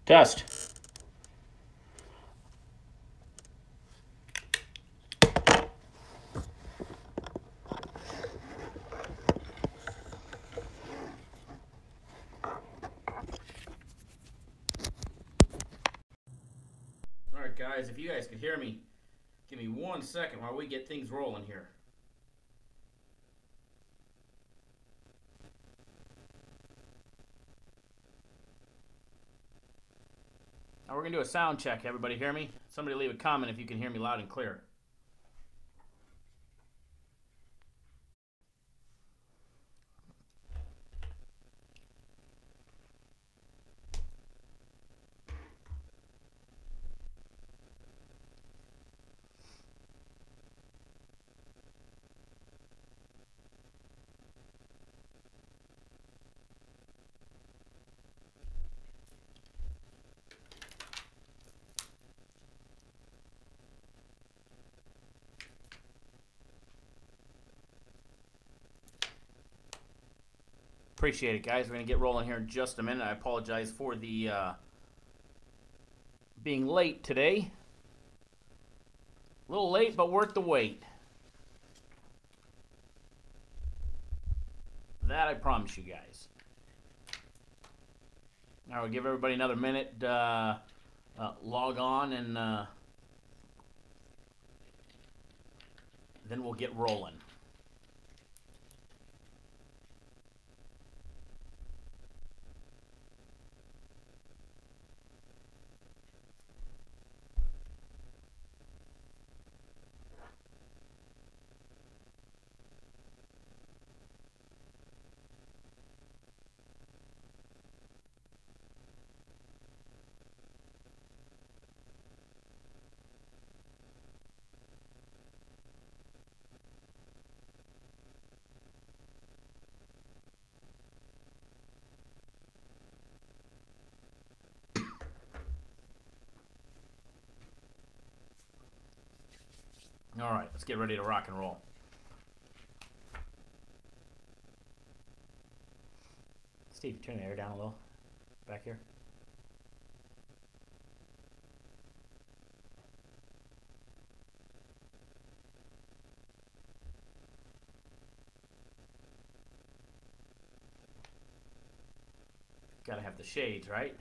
Test. All right, guys, if you guys could hear me, give me 1 second while we get things rolling here. Now we're going to do a sound check. Everybody hear me? Somebody leave a comment if you can hear me loud and clear. Appreciate it, guys. We're going to get rolling here in just a minute. I apologize for the being late today. A little late, but worth the wait. That I promise you guys. Now we'll give everybody another minute. Log on, and then we'll get rolling. All right, let's get ready to rock and roll. Steve, turn the air down a little back here. Gotta have the shades, right?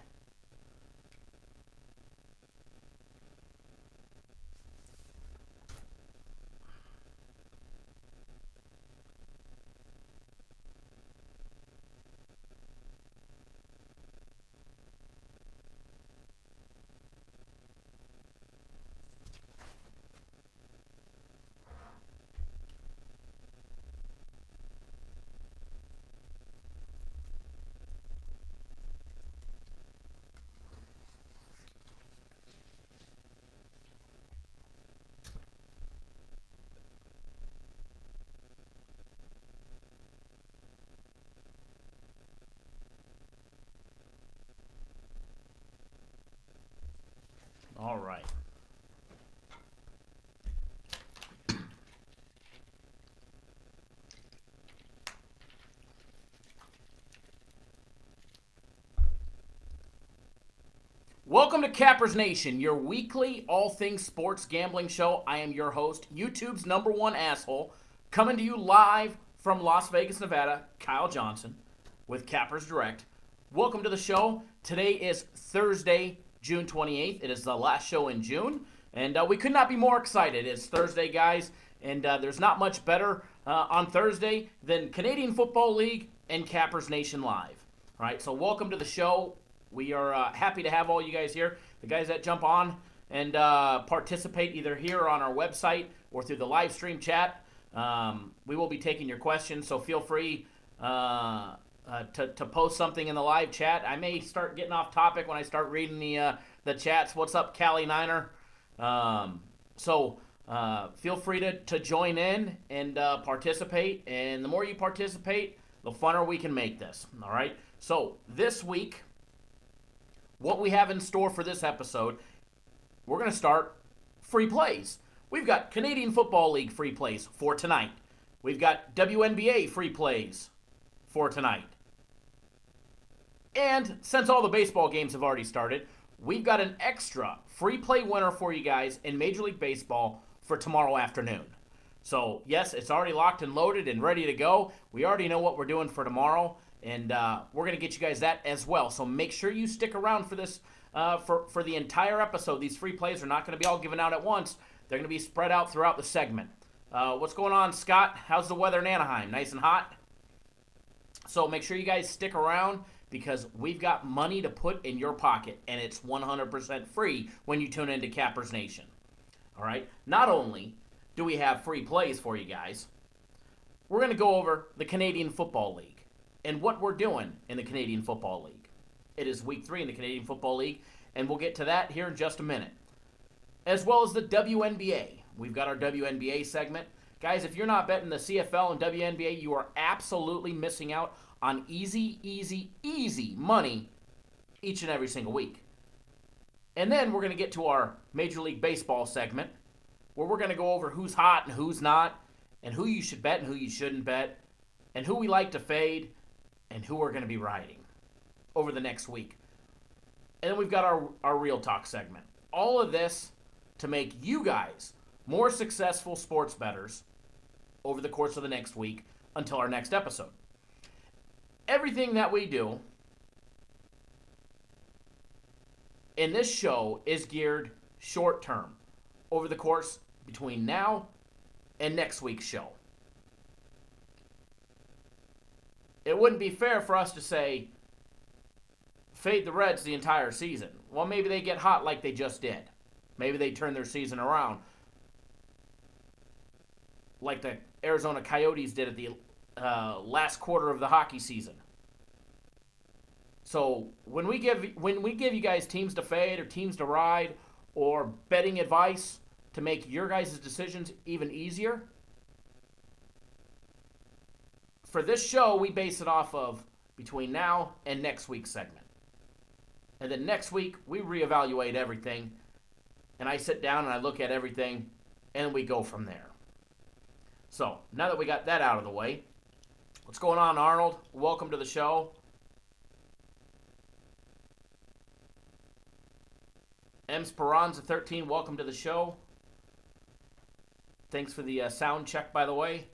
All right. Welcome to Cappers Nation, your weekly all things sports gambling show. I am your host, YouTube's #1 asshole, coming to you live from Las Vegas, Nevada, Kyle Johnson with Cappers Direct. Welcome to the show. Today is Thursday, June 28th. It is the last show in June, and we could not be more excited. It's Thursday, guys, and there's not much better on Thursday than Canadian Football League and Cappers Nation Live. All right, so welcome to the show. We are happy to have all you guys here. The guys that jump on and participate either here on our website or through the live stream chat. We will be taking your questions, so feel free to post something in the live chat. I may start getting off topic when I start reading the chats. What's up, Cali Niner? So feel free to join in and participate. And the more you participate, the funner we can make this. All right. So this week, what we have in store for this episode, we're going to start free plays. We've got Canadian Football League free plays for tonight. We've got WNBA free plays for tonight. And since all the baseball games have already started, we've got an extra free play winner for you guys in Major League Baseball for tomorrow afternoon. So, yes, it's already locked and loaded and ready to go. We already know what we're doing for tomorrow, and we're going to get you guys that as well. So make sure you stick around for this for the entire episode. These free plays are not going to be all given out at once. They're going to be spread out throughout the segment. What's going on, Scott? How's the weather in Anaheim? Nice and hot? So make sure you guys stick around because we've got money to put in your pocket, and it's 100% free when you tune into Cappers Nation. All right? Not only do we have free plays for you guys, we're going to go over the Canadian Football League and what we're doing in the Canadian Football League. It is Week 3 in the Canadian Football League, and we'll get to that here in just a minute. As well as the WNBA. We've got our WNBA segment. Guys, if you're not betting the CFL and WNBA, you are absolutely missing out on easy, easy, easy money each and every single week. And then we're going to get to our Major League Baseball segment, where we're going to go over who's hot and who's not, and who you should bet and who you shouldn't bet, and who we like to fade, and who we're going to be riding over the next week. And then we've got our Real Talk segment. All of this to make you guys more successful sports bettors over the course of the next week until our next episode. Everything that we do in this show is geared short term over the course between now and next week's show. It wouldn't be fair for us to say fade the Reds the entire season. Well, maybe they get hot like they just did. Maybe they turn their season around like the Arizona Coyotes did at the last quarter of the hockey season. So when we give you guys teams to fade or teams to ride or betting advice to make your guys' decisions even easier, for this show we base it off of between now and next week's segment. And then next week we reevaluate everything, and I sit down and I look at everything, and we go from there. So, now that we got that out of the way, what's going on, Arnold? Welcome to the show. M. Speranza 13, welcome to the show. Thanks for the sound check, by the way.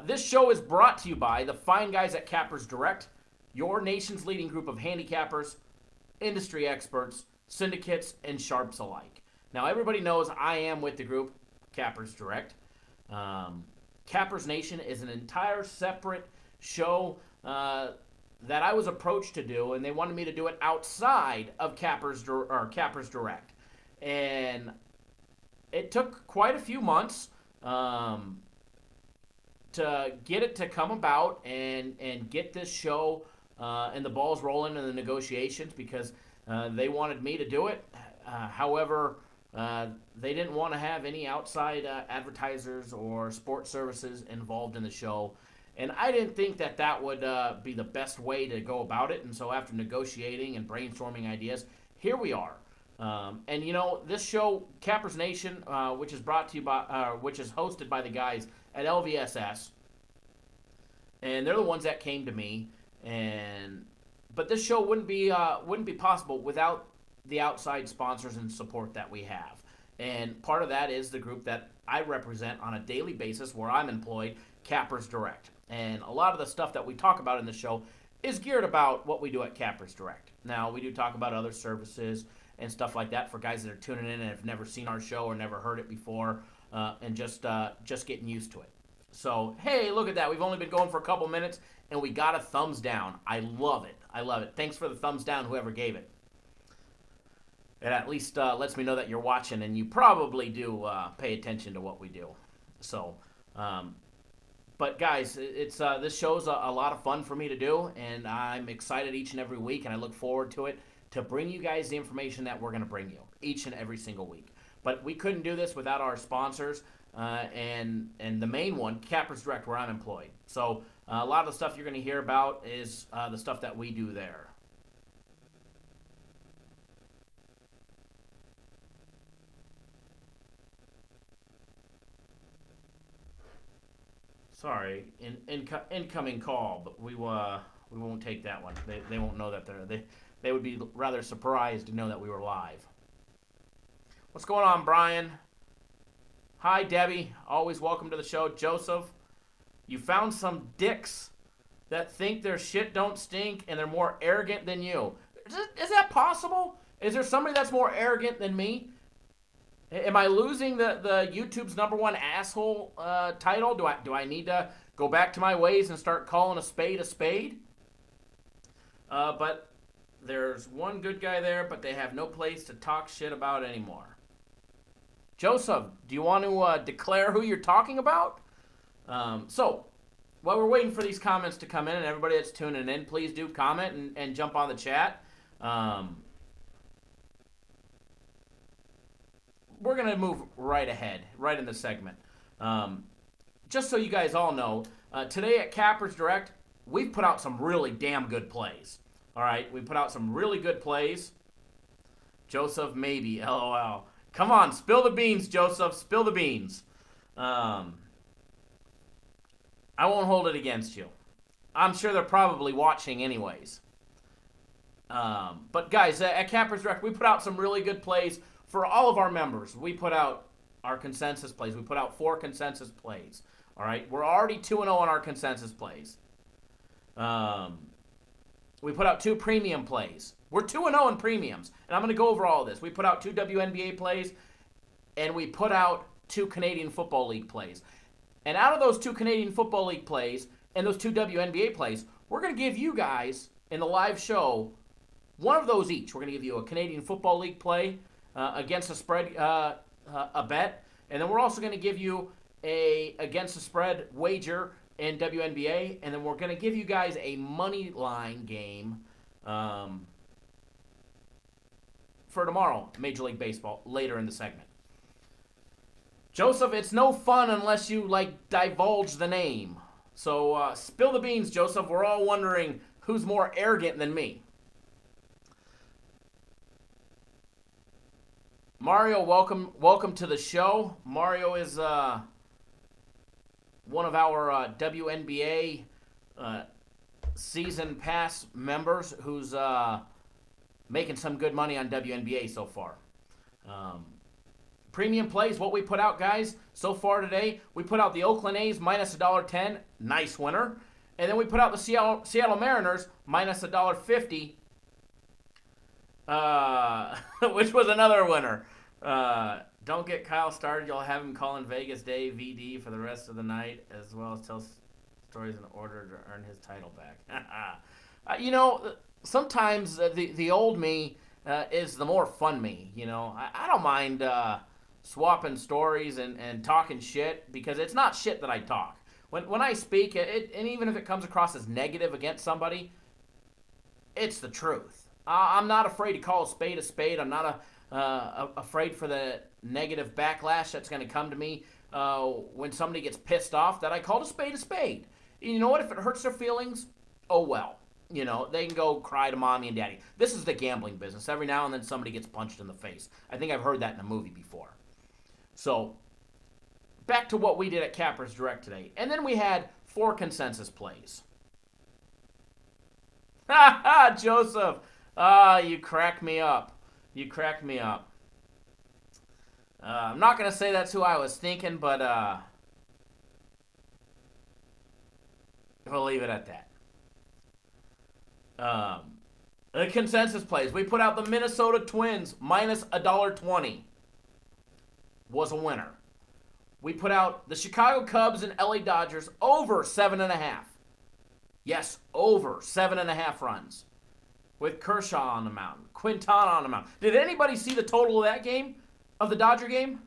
This show is brought to you by the fine guys at Cappers Direct, your nation's leading group of handicappers, industry experts, syndicates, and sharps alike. Now, everybody knows I am with the group, Cappers Direct. Cappers Nation is an entire separate show that I was approached to do, and they wanted me to do it outside of Cappers Direct. And it took quite a few months to get it to come about and get this show and the balls rolling in the negotiations because they wanted me to do it. However, they didn't want to have any outside advertisers or sports services involved in the show. And I didn't think that would be the best way to go about it. And so after negotiating and brainstorming ideas, here we are. And you know, this show, Cappers Nation, which is brought to you by, which is hosted by the guys at LVSS, and they're the ones that came to me. But this show wouldn't be possible without the outside sponsors and support that we have. And part of that is the group that I represent on a daily basis where I'm employed, Cappers Direct. And a lot of the stuff that we talk about in the show is geared about what we do at Cappers Direct. Now, we do talk about other services and stuff like that for guys that are tuning in and have never seen our show or never heard it before and just getting used to it. So, hey, look at that. We've only been going for a couple minutes, and we got a thumbs down. I love it. I love it. Thanks for the thumbs down, whoever gave it. It at least lets me know that you're watching, and you probably do pay attention to what we do. So, but guys, it's this show's a lot of fun for me to do, and I'm excited each and every week, and I look forward to it to bring you guys the information that we're going to bring you each and every single week. But we couldn't do this without our sponsors, and the main one, Cappers Direct, where I'm employed. So a lot of the stuff you're going to hear about is the stuff that we do there. Sorry, incoming call, but we won't take that one. They won't know that they would be rather surprised to know that we were live. What's going on, Brian? Hi, Debbie. Always welcome to the show. Joseph, you found some dicks that think their shit don't stink and they're more arrogant than you. Is that possible? Is there somebody that's more arrogant than me? Am I losing the YouTube's #1 asshole title? Do I need to go back to my ways and start calling a spade a spade? But there's one good guy there, but they have no place to talk shit about anymore. Joseph, do you want to declare who you're talking about? So, while we're waiting for these comments to come in, and everybody that's tuning in, please do comment and jump on the chat. We're going to move right ahead, right in the segment. Just so you guys all know, today at Cappers Direct, we've put out some really damn good plays. All right, we put out some really good plays. Joseph, maybe, LOL. Come on, spill the beans, Joseph, spill the beans. I won't hold it against you. I'm sure they're probably watching anyways. But guys, at Cappers Direct, we put out some really good plays for all of our members. We put out our consensus plays. We put out 4 consensus plays. All right, we're already 2-0 on our consensus plays. We put out 2 premium plays. We're 2-0 in premiums, and I'm going to go over all of this. We put out 2 WNBA plays, and we put out 2 Canadian Football League plays. And out of those 2 Canadian Football League plays and those 2 WNBA plays, we're going to give you guys in the live show one of those each. We're going to give you a Canadian Football League play against a spread, a bet, and then we're also going to give you a against the spread wager in WNBA, and then we're going to give you guys a money line game for tomorrow, Major League Baseball, later in the segment. Joseph, it's no fun unless you, divulge the name. So, spill the beans, Joseph. We're all wondering who's more arrogant than me. Mario, welcome to the show. Mario is one of our WNBA season pass members who's making some good money on WNBA so far. Premium plays, what we put out, guys, so far today. We put out the Oakland A's minus $1.10, nice winner. And then we put out the Seattle Mariners minus $1.50, which was another winner. Don't get Kyle started. You'll have him calling Vegas Day VD for the rest of the night, as well as tell stories in order to earn his title back. Sometimes the old me is the more fun me. I don't mind swapping stories and talking shit, because it's not shit that I talk. When I speak, and even if it comes across as negative against somebody, it's the truth. I'm not afraid to call a spade a spade. I'm not afraid for the negative backlash that's going to come to me when somebody gets pissed off that I called a spade a spade. You know what? If it hurts their feelings, oh well. They can go cry to mommy and daddy. This is the gambling business. Every now and then somebody gets punched in the face. I think I've heard that in a movie before. So, back to what we did at Cappers Direct today. And then we had 4 consensus plays. Ha ha, Joseph. You crack me up. You crack me up. I'm not going to say that's who I was thinking, but we'll leave it at that. The consensus plays. We put out the Minnesota Twins minus $1.20. Was a winner. We put out the Chicago Cubs and LA Dodgers over 7.5. Yes, over 7.5 runs. With Kershaw on the mound, Quintana on the mound. Did anybody see the total of that game? Of the Dodger game?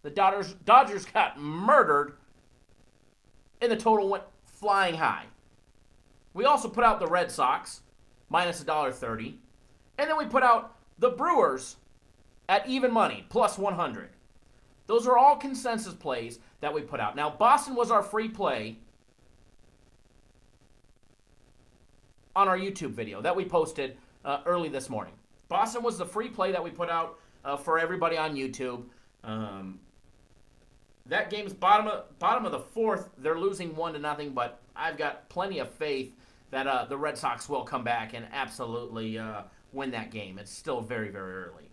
The Dodgers got murdered, and the total went flying high. We also put out the Red Sox, minus $1.30. And then we put out the Brewers at even money, plus 100. Those are all consensus plays that we put out. Now, Boston was our free play on our YouTube video that we posted early this morning. Boston was the free play that we put out for everybody on YouTube. That game's bottom of the 4th. They're losing 1-0, but I've got plenty of faith that the Red Sox will come back and absolutely win that game. It's still very, very early.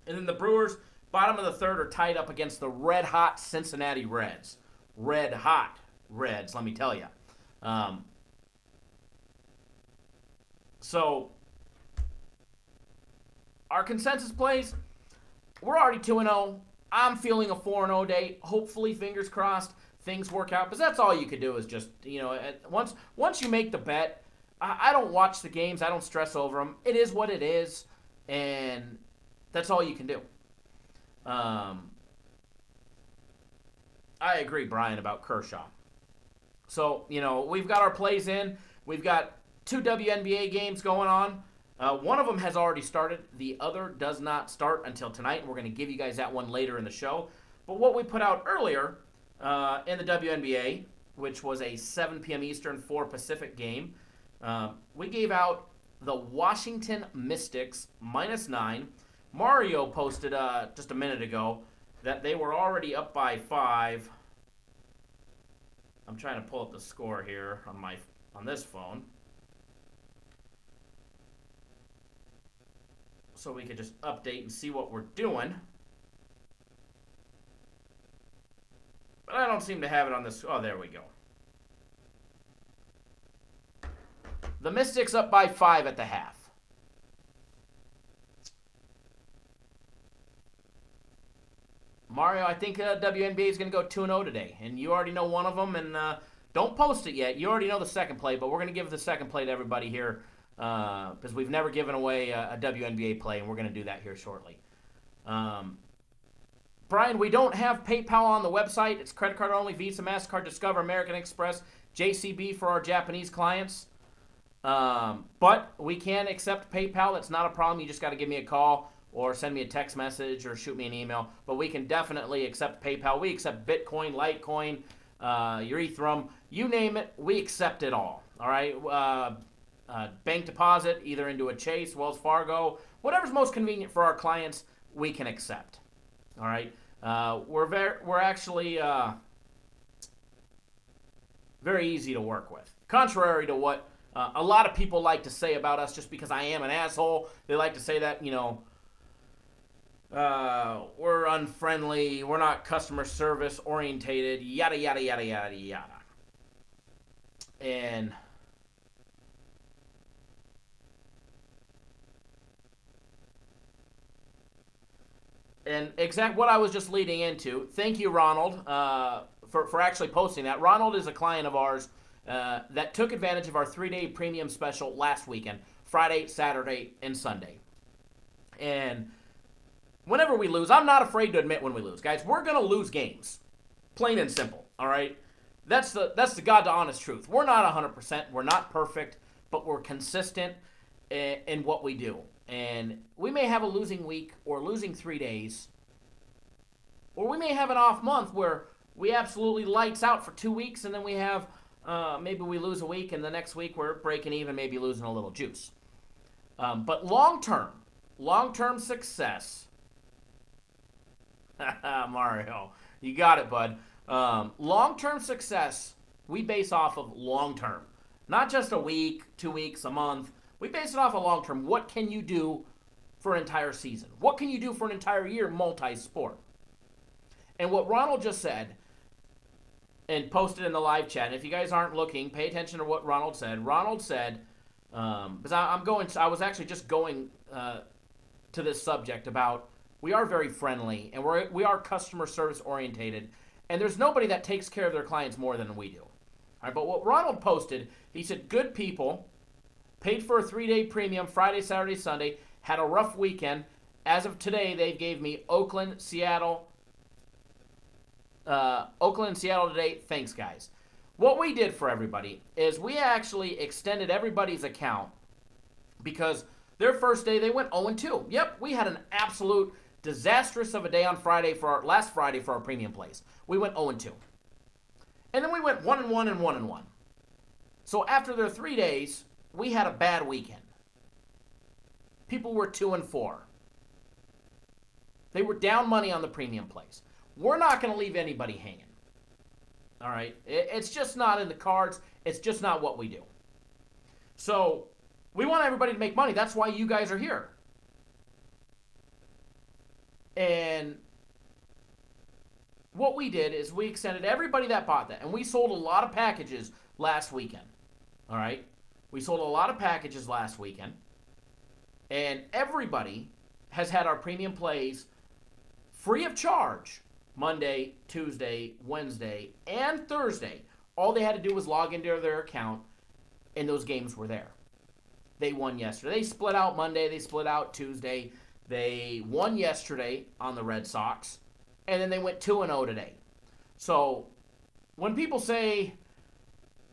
And then the Brewers, bottom of the third, are tied up against the red-hot Cincinnati Reds. Red-hot Reds, let me tell you. So, our consensus plays, we're already 2-0. I'm feeling a 4-0 day. Hopefully, fingers crossed, things work out. Because that's all you could do is just, once you make the bet, I don't watch the games. I don't stress over them. It is what it is. And that's all you can do. I agree, Brian, about Kershaw. So, we've got our plays in. We've got 2 WNBA games going on. One of them has already started. The other does not start until tonight. And we're going to give you guys that one later in the show. But what we put out earlier in the WNBA, which was a 7 p.m. Eastern, 4 Pacific game, we gave out the Washington Mystics -9. Mario posted just a minute ago that they were already up by 5. I'm trying to pull up the score here on this phone, so we could just update and see what we're doing. But I don't seem to have it on this. Oh, there we go. The Mystics up by 5 at the half. Mario, I think WNBA is going to go 2-0 today, and you already know one of them, and don't post it yet. You already know the second play, but we're going to give the second play to everybody here because we've never given away a WNBA play, and we're going to do that here shortly. Brian, we don't have PayPal on the website. It's credit card only, Visa, MasterCard, Discover, American Express, JCB for our Japanese clients. But we can accept PayPal. It's not a problem. You just got to give me a call or send me a text message or shoot me an email. But we can definitely accept PayPal. We accept Bitcoin, Litecoin, your Ethereum, you name it. We accept it all. All right. Bank deposit either into a Chase, Wells Fargo, whatever's most convenient for our clients, we can accept. All right. We're actually very easy to work with. Contrary to what a lot of people like to say about us, just because I am an asshole, they like to say that, we're unfriendly, we're not customer service orientated, yada, yada, yada, yada, yada. And exact what I was just leading into. Thank you, Ronald, for actually posting that. Ronald is a client of ours that took advantage of our 3-day premium special last weekend, Friday, Saturday, and Sunday. And whenever we lose, I'm not afraid to admit when we lose. Guys, we're going to lose games. Plain and simple, all right? That's the God to honest truth. We're not 100%. We're not perfect, but we're consistent in what we do. And we may have a losing week or losing 3 days, or we may have an off month where we absolutely lights out for 2 weeks, and then we have maybe we lose a week, and the next week we're breaking even, maybe losing a little juice. But long-term success, Mario, you got it, bud. Long-term success, we base off of long-term. Not just a week, 2 weeks, a month. We base it off of long-term. What can you do for an entire season? What can you do for an entire year multi-sport? And what Ronald just said and posted in the live chat, and if you guys aren't looking, pay attention to what Ronald said. Ronald said, because I was actually just going to this subject about we are very friendly and we are customer service orientated, and there's nobody that takes care of their clients more than we do. All right, but what Ronald posted, he said, good people, paid for a 3-day premium Friday, Saturday, Sunday, had a rough weekend. As of today, they gave me Oakland, Seattle today. Thanks, guys. What we did for everybody is we actually extended everybody's account because their first day they went 0-2. Yep, we had an absolute disastrous of a day on Friday last Friday for our premium plays. We went 0-2. And then we went 1-1 and 1-1. So after their 3 days, we had a bad weekend. People were 2-4. They were down money on the premium plays. We're not going to leave anybody hanging. All right? It's just not in the cards. It's just not what we do. So We want everybody to make money. That's why you guys are here. And what we did is we extended everybody that bought that. And we sold a lot of packages last weekend. All right? We sold a lot of packages last weekend. And everybody has had our premium plays free of charge Monday, Tuesday, Wednesday, and Thursday. All they had to do was log into their account, and those games were there. They won yesterday. They split out Monday. They split out Tuesday. They won yesterday on the Red Sox, and then they went 2-0 today. So when people say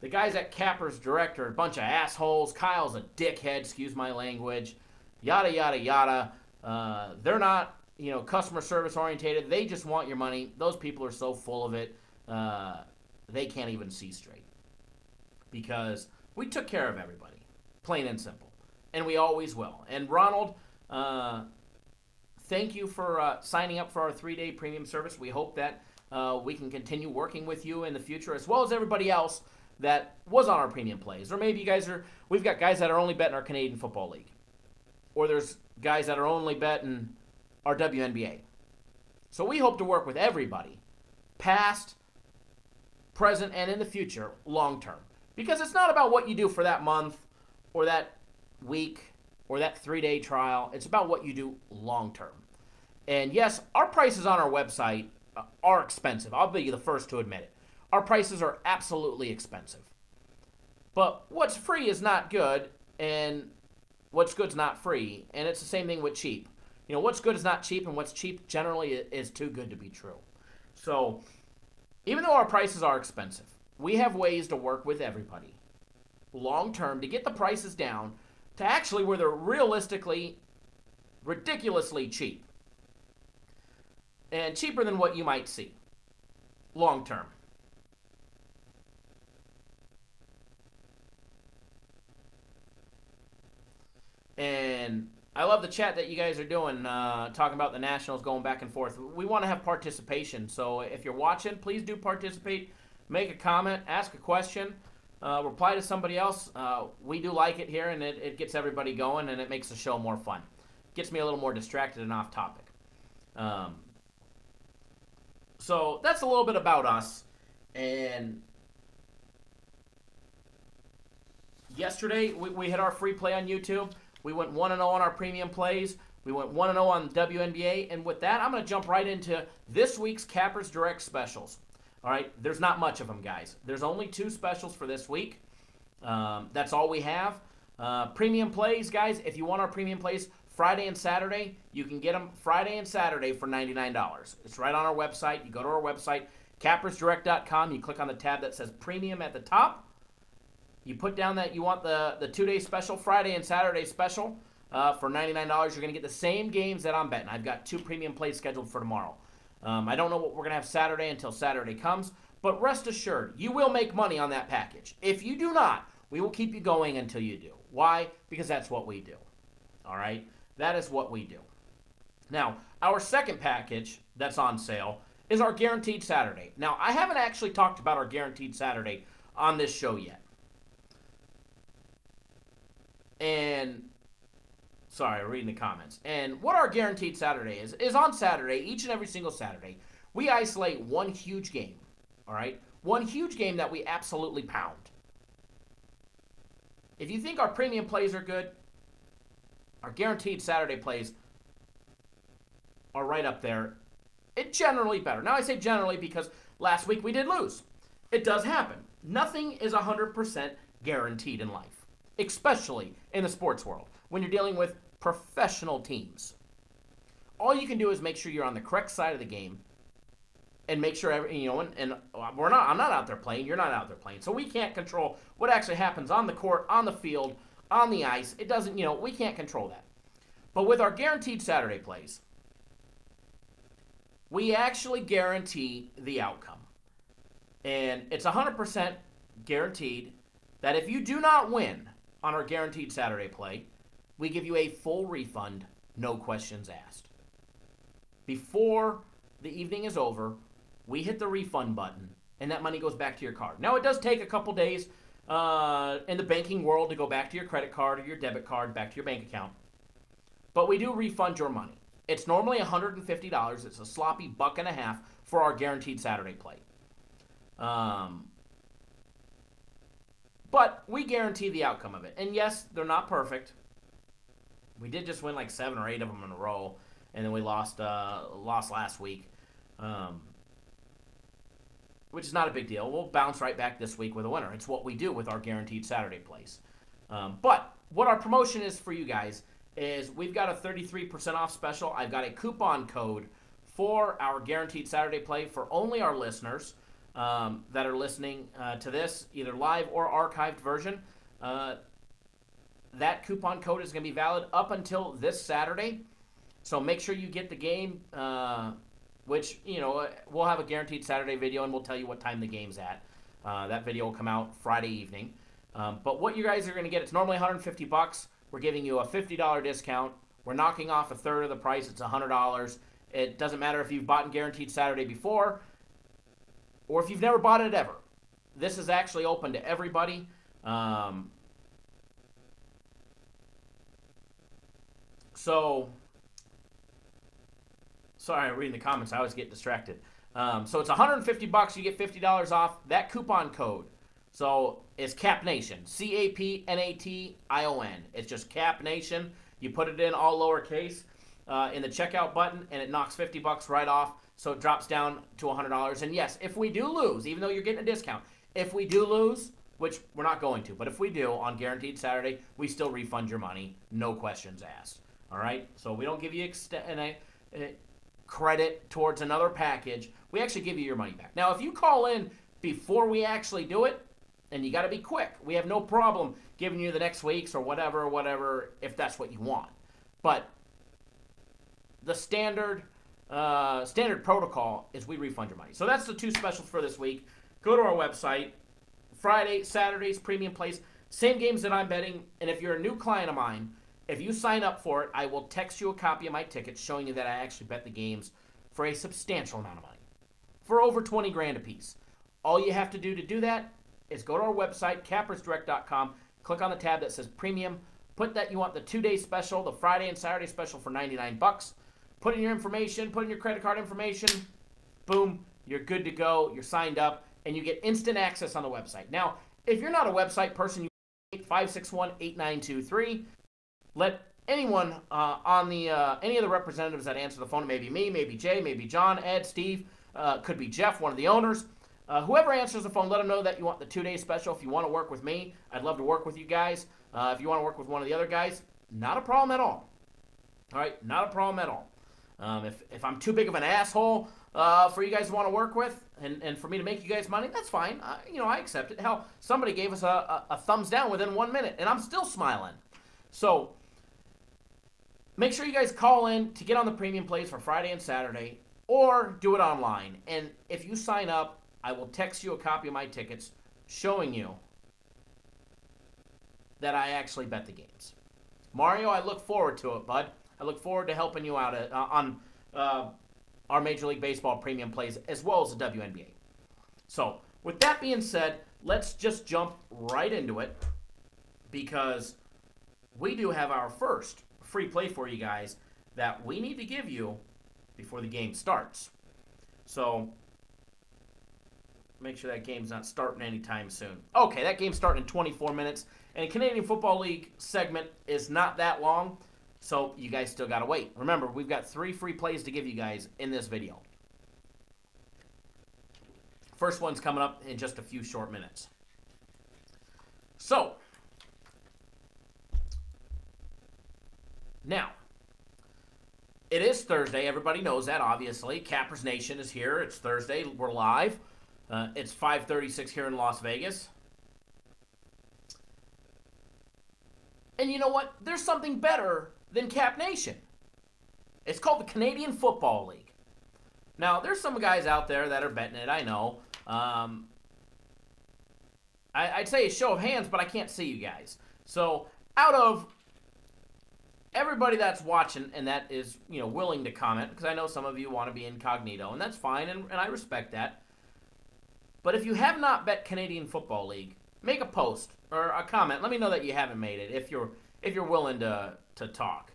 the guys at Capper's Direct are a bunch of assholes, Kyle's a dickhead, excuse my language, yada, yada, yada, they're not, customer service orientated. They just want your money. Those people are so full of it, they can't even see straight. Because we took care of everybody, plain and simple. And we always will. And Ronald, thank you for signing up for our 3-day premium service. We hope that we can continue working with you in the future, as well as everybody else that was on our premium plays. Or maybe we've got guys that are only betting our Canadian Football League. Or there's guys that are only betting our WNBA. So we hope to work with everybody, past, present, and in the future, long term. Because it's not about what you do for that month or that week or that 3-day trial. It's about what you do long term. And yes, our prices on our website are expensive. I'll be the first to admit it. Our prices are absolutely expensive. But what's free is not good, and what's good's not free. And it's the same thing with cheap. What's good is not cheap, and what's cheap generally is too good to be true. So even though our prices are expensive, we have ways to work with everybody long term to get the prices down to actually where they're realistically, ridiculously cheap. And cheaper than what you might see long term. And I love the chat that you guys are doing, talking about the Nationals going back and forth. We want to have participation, so if you're watching, please do participate. Make a comment, ask a question, reply to somebody else. We do like it here, and it gets everybody going, and it makes the show more fun. Gets me a little more distracted and off topic. So that's a little bit about us. And yesterday, we hit our free play on YouTube. We went 1-0 on our premium plays. We went 1-0 on WNBA. And with that, I'm going to jump right into this week's Capper's Direct specials. All right, there's not much of them, guys. There's only 2 specials for this week. That's all we have. Premium plays, guys, if you want our premium plays Friday and Saturday, you can get them Friday and Saturday for $99. It's right on our website. You go to our website, cappersdirect.com. You click on the tab that says Premium at the top. You put down that you want the 2-day special, Friday and Saturday special, for $99. You're going to get the same games that I'm betting. I've got 2 premium plays scheduled for tomorrow. I don't know what we're going to have Saturday until Saturday comes, but rest assured, you will make money on that package. If you do not, we will keep you going until you do. Why? Because that's what we do. All right? That is what we do. Now, our second package that's on sale is our Guaranteed Saturday. Now, I haven't actually talked about our Guaranteed Saturday on this show yet. And, sorry, I'm reading the comments. And what our Guaranteed Saturday is on Saturday, each and every single Saturday, we isolate one huge game, all right? One huge game that we absolutely pound. If you think our premium plays are good, our Guaranteed Saturday plays are right up there. It's generally better. Now, I say generally because last week we did lose. It does happen. Nothing is 100% guaranteed in life, especially in the sports world when you're dealing with professional teams. All you can do is make sure you're on the correct side of the game and make sure and I'm not out there playing, you're not out there playing. So we can't control what actually happens on the court, on the field, on the ice. It doesn't, we can't control that. But with our Guaranteed Saturday plays, we actually guarantee the outcome. And it's 100% guaranteed that if you do not win on our Guaranteed Saturday play, we give you a full refund, no questions asked. Before the evening is over, we hit the refund button, and that money goes back to your card. Now, it does take a couple days in the banking world to go back to your credit card or your debit card, back to your bank account. But we do refund your money. It's normally $150. It's a sloppy $1.50 for our guaranteed Saturday play. But we guarantee the outcome of it. And yes, they're not perfect. We did just win like 7 or 8 of them in a row, and then we lost last week, which is not a big deal. We'll bounce right back this week with a winner. It's what we do with our guaranteed Saturday plays. But what our promotion is for you guys is we've got a 33% off special. I've got a coupon code for our guaranteed Saturday play for only our listeners that are listening to this, either live or archived version. That coupon code is going to be valid up until this Saturday. So make sure you get the game, which, we'll have a guaranteed Saturday video and we'll tell you what time the game's at. That video will come out Friday evening. But what you guys are going to get, it's normally $150. We're giving you a $50 discount. We're knocking off a third of the price. It's $100. It doesn't matter if you've bought in guaranteed Saturday before or if you've never bought it ever. This is actually open to everybody. Sorry, I'm reading the comments. I always get distracted. So it's $150. You get $50 off. That coupon code. So it's Cap Nation. CAPNATION. It's just Cap Nation. You put it in all lowercase in the checkout button, and it knocks $50 right off. So it drops down to $100. And yes, if we do lose, even though you're getting a discount, if we do lose, which we're not going to, but if we do on Guaranteed Saturday, we still refund your money. No questions asked. All right? So we don't give you credit towards another package. We actually give you your money back. Now, if you call in before we actually do it, and you got to be quick, we have no problem giving you the next week's or whatever, if that's what you want. But the standard protocol is we refund your money. So that's the 2 specials for this week. Go to our website. Friday, Saturdays, premium plays, same games that I'm betting. And if you're a new client of mine, if you sign up for it, I will text you a copy of my tickets showing you that I actually bet the games for a substantial amount of money, for over 20 grand a piece. All you have to do that is go to our website, cappersdirect.com, click on the tab that says premium, put that you want the 2-day special, the Friday and Saturday special for $99. Put in your information, put in your credit card information, boom, you're good to go, you're signed up, and you get instant access on the website. Now, if you're not a website person, you 561-8923. Let anyone on the any of the representatives that answer the phone, maybe me, maybe Jay, maybe John, Ed, Steve, could be Jeff, one of the owners. Whoever answers the phone, let them know that you want the 2-day special. If you want to work with me, I'd love to work with you guys. If you want to work with one of the other guys, not a problem at all. All right, not a problem at all. If I'm too big of an asshole for you guys to want to work with and for me to make you guys money, that's fine. I accept it. Hell, somebody gave us a thumbs down within 1 minute, and I'm still smiling. So make sure you guys call in to get on the premium plays for Friday and Saturday, or do it online. And if you sign up, I will text you a copy of my tickets showing you that I actually bet the games. Mario, I look forward to it, bud. I look forward to helping you out on our Major League Baseball premium plays as well as the WNBA. So, with that being said, let's just jump right into it because we do have our first free play for you guys that we need to give you before the game starts. So, make sure that game's not starting anytime soon. Okay, that game's starting in 24 minutes, and the Canadian Football League segment is not that long. So you guys still got to wait. Remember, we've got 3 free plays to give you guys in this video. First one's coming up in just a few short minutes. So, now, it is Thursday. Everybody knows that, obviously. Cappers Nation is here. It's Thursday. We're live. It's 5:36 here in Las Vegas. And you know what? There's something better than Cap Nation. It's called the Canadian Football League. Now, there's some guys out there that are betting it, I know. I'd say a show of hands, but I can't see you guys. So, out of everybody that's watching and that is, willing to comment, because I know some of you want to be incognito, and that's fine, and I respect that. But if you have not bet Canadian Football League, make a post or a comment. Let me know that you haven't made it if you're willing to talk.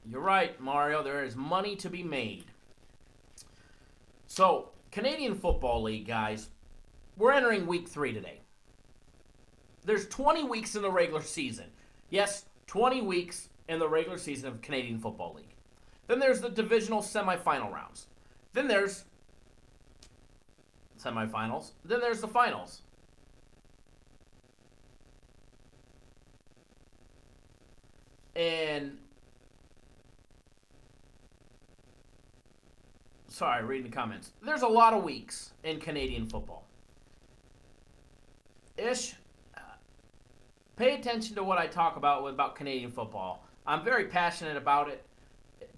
You're right, Mario. There is money to be made. So, Canadian Football League, guys, we're entering week 3 today. There's 20 weeks in the regular season. Yes, 20 weeks in the regular season of Canadian Football League. Then there's the divisional semifinal rounds. Then there's semifinals. Then there's the finals. And sorry, reading the comments. There's a lot of weeks in Canadian football. Pay attention to what I talk about Canadian football. I'm very passionate about it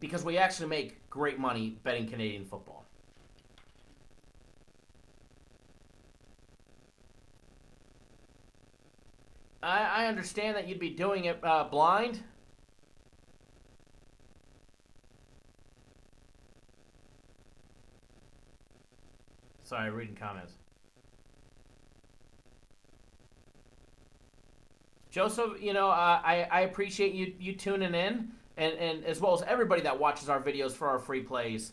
because we actually make great money betting Canadian football. I understand that you'd be doing it blind. Sorry, reading comments. Joseph, I appreciate you tuning in, and as well as everybody that watches our videos for our free plays.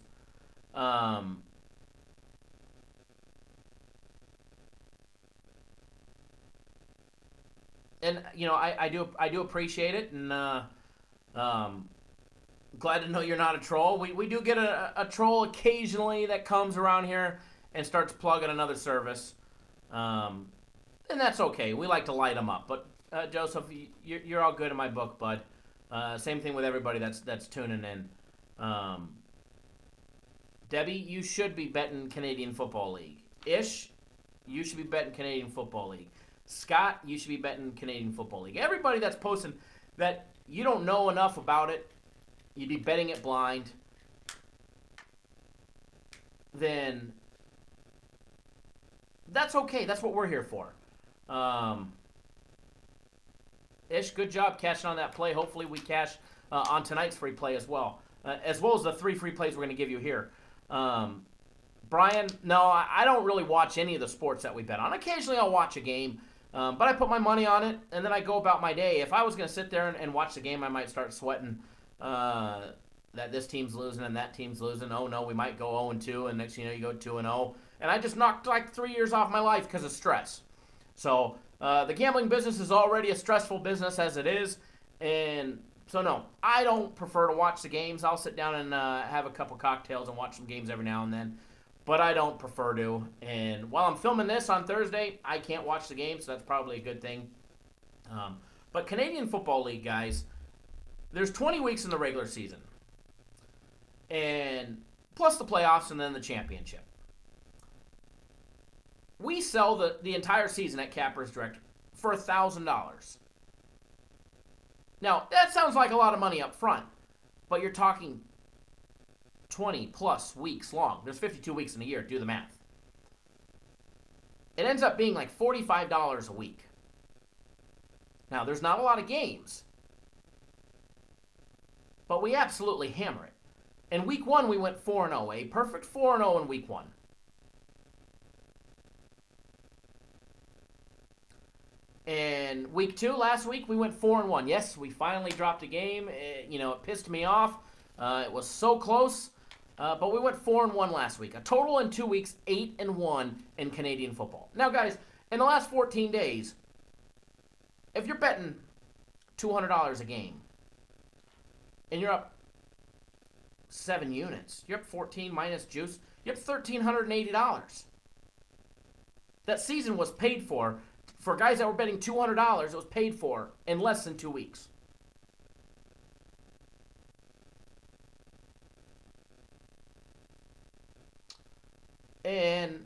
And I do appreciate it, and glad to know you're not a troll. We do get a troll occasionally that comes around here and starts plugging another service, and that's okay. We like to light them up, but Joseph, you're all good in my book, bud. Same thing with everybody that's tuning in. Debbie, you should be betting Canadian Football League. Ish, you should be betting Canadian Football League. Scott, you should be betting Canadian Football League. Everybody that's posting that you don't know enough about it, you'd be betting it blind, then that's okay. That's what we're here for. Ish, good job cashing on that play. Hopefully we cash on tonight's free play as well as the 3 free plays we're going to give you here. Brian, no, I don't really watch any of the sports that we bet on. Occasionally I'll watch a game, but I put my money on it, and then I go about my day. If I was going to sit there and watch the game, I might start sweating that this team's losing and that team's losing. Oh, no, we might go 0-2, and next thing you know, you go 2-0. And I just knocked like 3 years off my life because of stress. So the gambling business is already a stressful business as it is, and so no, I don't prefer to watch the games. I'll sit down and have a couple cocktails and watch some games every now and then, but I don't prefer to. And while I'm filming this on Thursday, I can't watch the game, so that's probably a good thing. But Canadian Football League, guys, there's 20 weeks in the regular season, and plus the playoffs and then the championship. We sell the entire season at Cappers Direct for $1,000. Now, that sounds like a lot of money up front, but you're talking 20 plus weeks long. There's 52 weeks in a year. Do the math. It ends up being like $45 a week. Now, there's not a lot of games, but we absolutely hammer it. In week 1, we went 4-0, a perfect 4-0 in week 1. And week 2, last week, we went 4-1. Yes, we finally dropped a game. It pissed me off. It was so close. But we went 4-1 last week. A total in 2 weeks, 8-1 in Canadian football. Now, guys, in the last 14 days, if you're betting $200 a game and you're up 7 units, you're up 14 minus juice, you're up $1,380. That season was paid for guys that were betting $200, it was paid for in less than 2 weeks. And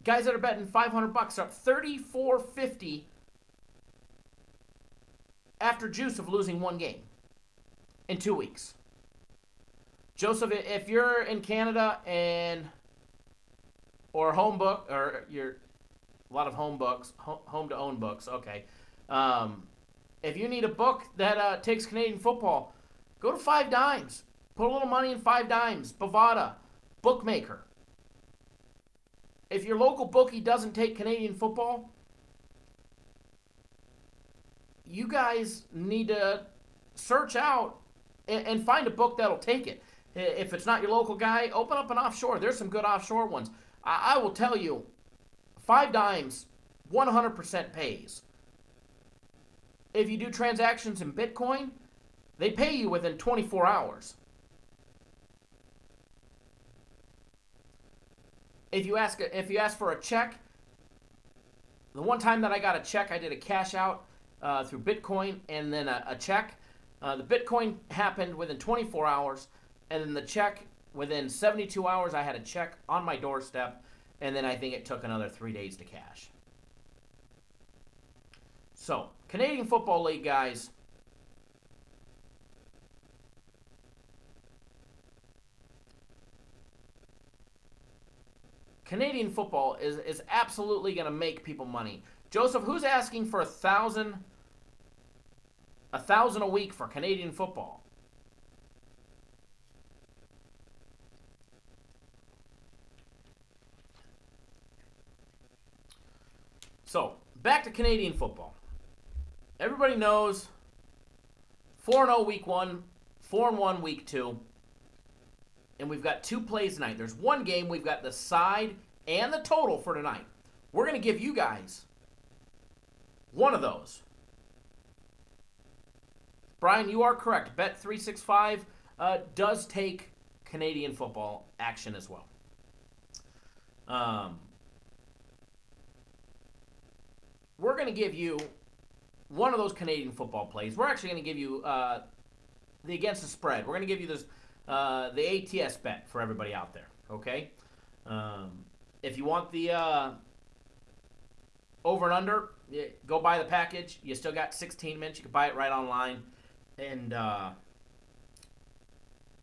guys that are betting $500 are up $3,450 after juice of losing 1 game in 2 weeks. Joseph, if you're in Canada or home book, or you're a lot of home books, home to own books. Okay. If you need a book that takes Canadian football, go to 5 Dimes. Put a little money in 5 Dimes, Bovada, Bookmaker. If your local bookie doesn't take Canadian football, you guys need to search out and find a book that'll take it. If it's not your local guy, open up an offshore. There's some good offshore ones. I will tell you, 5 Dimes 100% pays. If you do transactions in Bitcoin, they pay you within 24 hours. If you ask for a check, the one time that I got a check, I did a cash out through Bitcoin and then a check. The Bitcoin happened within 24 hours, and then the check within 72 hours. I had a check on my doorstep, and then I think it took another 3 days to cash. So, Canadian Football League, guys. Canadian football is absolutely going to make people money. Joseph, who's asking for $1,000 a week for Canadian football? So, back to Canadian football. Everybody knows 4-0 week 1, 4-1 week 2. And we've got 2 plays tonight. There's one game. We've got the side and the total for tonight. We're going to give you guys one of those. Brian, you are correct. Bet365 does take Canadian football action as well. We're going to give you one of those Canadian football plays. We're actually going to give you the against the spread. We're going to give you this the ATS bet for everybody out there, okay? If you want the over and under, go buy the package. You still got 16 minutes. You can buy it right online. And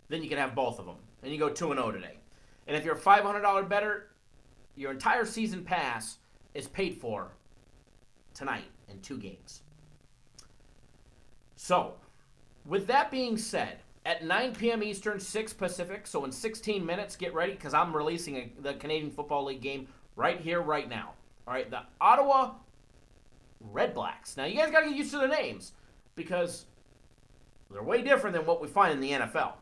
then you can have both of them. And you go 2-0 today. And if you're a $500 bettor, your entire season pass is paid for tonight in 2 games. So, with that being said, at 9 p.m. Eastern, 6 Pacific, so in 16 minutes, get ready because I'm releasing the Canadian Football League game right here, right now. All right, the Ottawa Red Blacks. Now, you guys got to get used to their names because they're way different than what we find in the NFL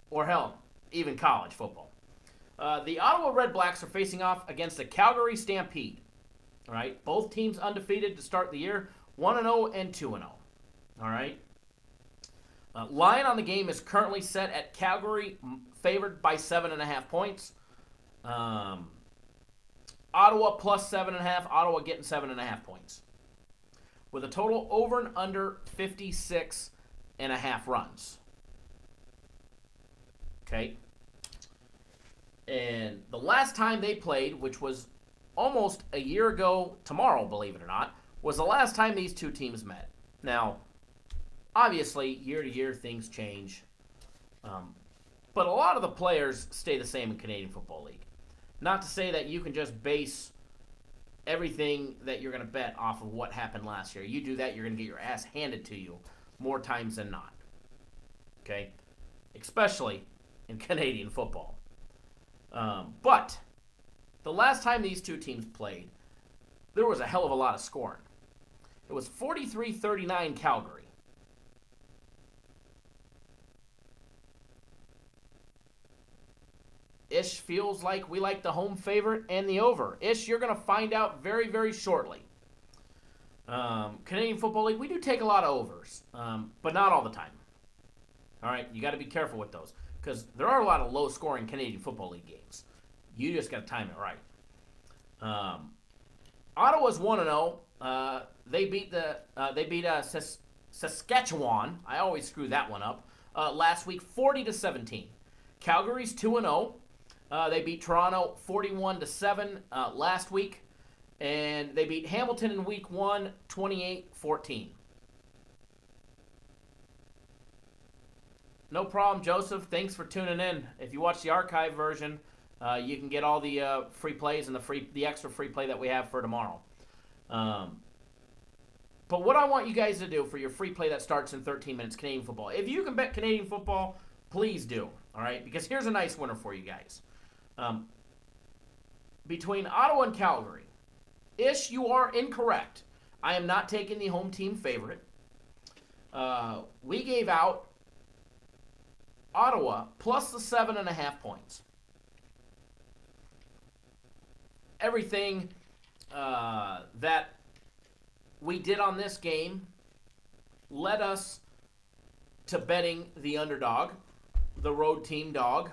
or, hell, even college football. The Ottawa Red Blacks are facing off against the Calgary Stampede. All right, both teams undefeated to start the year, 1-0 and 2-0. All right. Line on the game is currently set at Calgary, favored by 7.5 points. Ottawa plus 7.5. Ottawa getting 7.5 points. With a total over and under 56.5 runs. Okay. And the last time they played, which was almost a year ago tomorrow, believe it or not, was the last time these two teams met. Now, obviously, year to year, things change. But a lot of the players stay the same in Canadian Football League. Not to say that you can just base everything that you're going to bet off of what happened last year. You do that, you're going to get your ass handed to you more times than not. Okay? Especially in Canadian football. But the last time these two teams played, there was a hell of a lot of scoring. It was 43-39 Calgary. Ish feels like we like the home favorite and the over. Ish, you're going to find out very, very shortly. Canadian Football League, we do take a lot of overs, but not all the time. All right, you got to be careful with those because there are a lot of low-scoring Canadian Football League games. You just got to time it right. Ottawa's 1-0. They beat Saskatchewan. I always screw that one up. Last week, 40-17. Calgary's 2-0. They beat Toronto 41-7 last week, and they beat Hamilton in week 1, 28-14. No problem, Joseph. Thanks for tuning in. If you watch the archive version, you can get all the free plays and the extra free play that we have for tomorrow. But what I want you guys to do for your free play that starts in 13 minutes, Canadian football. If you can bet Canadian football Please do. All right, because here's a nice winner for you guys. Between Ottawa and Calgary, Ish, you are incorrect. I am not taking the home team favorite. We gave out Ottawa plus the 7.5 points. Everything that we did on this game led us to betting the underdog, the road team dog,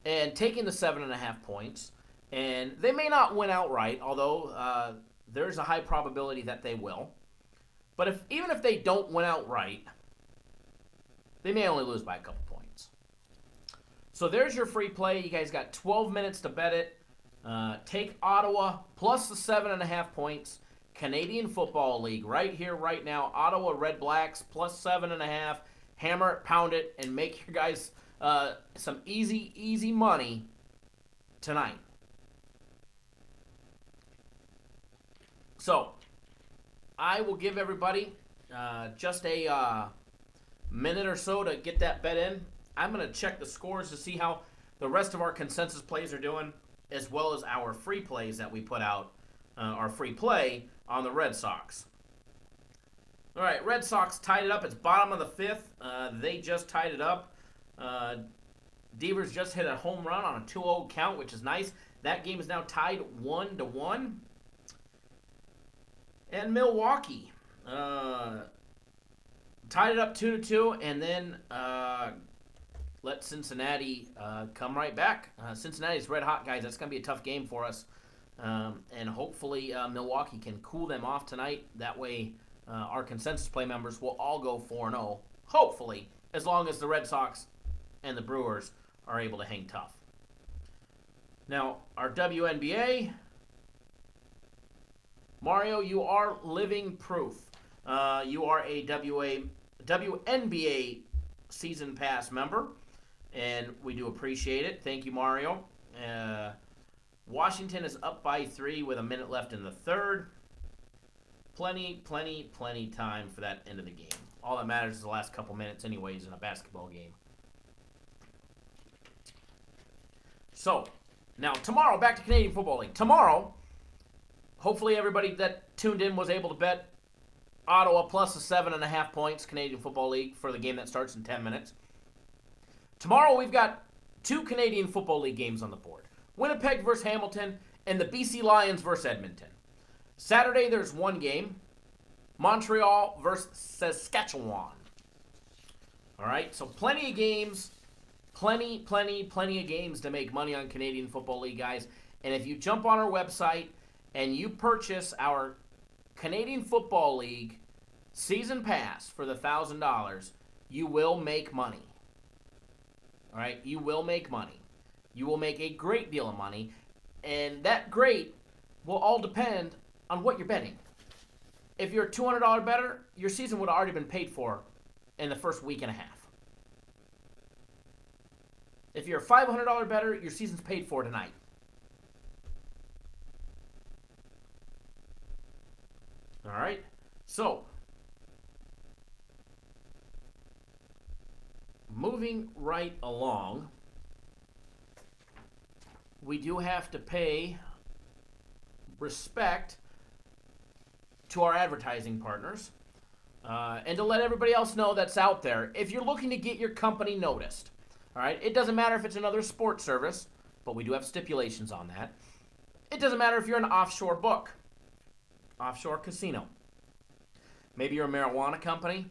and taking the 7.5 points. And they may not win outright, although there's a high probability that they will. But even if they don't win outright, they may only lose by a couple points. So there's your free play. You guys got 12 minutes to bet it. Take Ottawa plus the 7.5 points. Canadian Football League right here, right now. Ottawa Red Blacks plus 7.5. Hammer it, pound it, and make your guys some easy money tonight. So, I will give everybody just a minute or so to get that bet in. I'm going to check the scores to see how the rest of our consensus plays are doing, as well as our free plays that we put out, our free play on the Red Sox. All right, Red Sox tied it up. It's bottom of the fifth. They just tied it up. Devers just hit a home run on a 2-0 count, which is nice. That game is now tied 1-1. And Milwaukee tied it up 2-2, and then let Cincinnati come right back. Cincinnati's red hot, guys. That's going to be a tough game for us. And hopefully Milwaukee can cool them off tonight. That way our consensus play members will all go 4-0, hopefully, as long as the Red Sox and the Brewers are able to hang tough. Now, our WNBA, Mario, you are living proof. You are a WNBA season pass member, and we do appreciate it. Thank you, Mario. Washington is up by 3 with a minute left in the third. Plenty time for that end of the game. All that matters is the last couple minutes anyways in a basketball game. So, now tomorrow, back to Canadian Football League. Tomorrow, hopefully everybody that tuned in was able to bet Ottawa plus the 7.5 points, Canadian Football League, for the game that starts in 10 minutes. Tomorrow we've got 2 Canadian Football League games on the board. Winnipeg versus Hamilton and the BC Lions versus Edmonton. Saturday there's 1 game. Montreal versus Saskatchewan. All right, so plenty of games. Plenty of games to make money on Canadian Football League, guys. And if you jump on our website and you purchase our Canadian Football League season pass for the $1,000, you will make money. All right, you will make money. You will make a great deal of money, and that great will all depend on what you're betting. If you're a $200 bettor, your season would have already been paid for in the first week and a half. If you're a $500 bettor, your season's paid for tonight. All right, so moving right along, we do have to pay respect to our advertising partners and to let everybody else know that's out there. If you're looking to get your company noticed, all right, it doesn't matter if it's another sports service, but we do have stipulations on that. It doesn't matter if you're an offshore book, offshore casino. Maybe you're a marijuana company.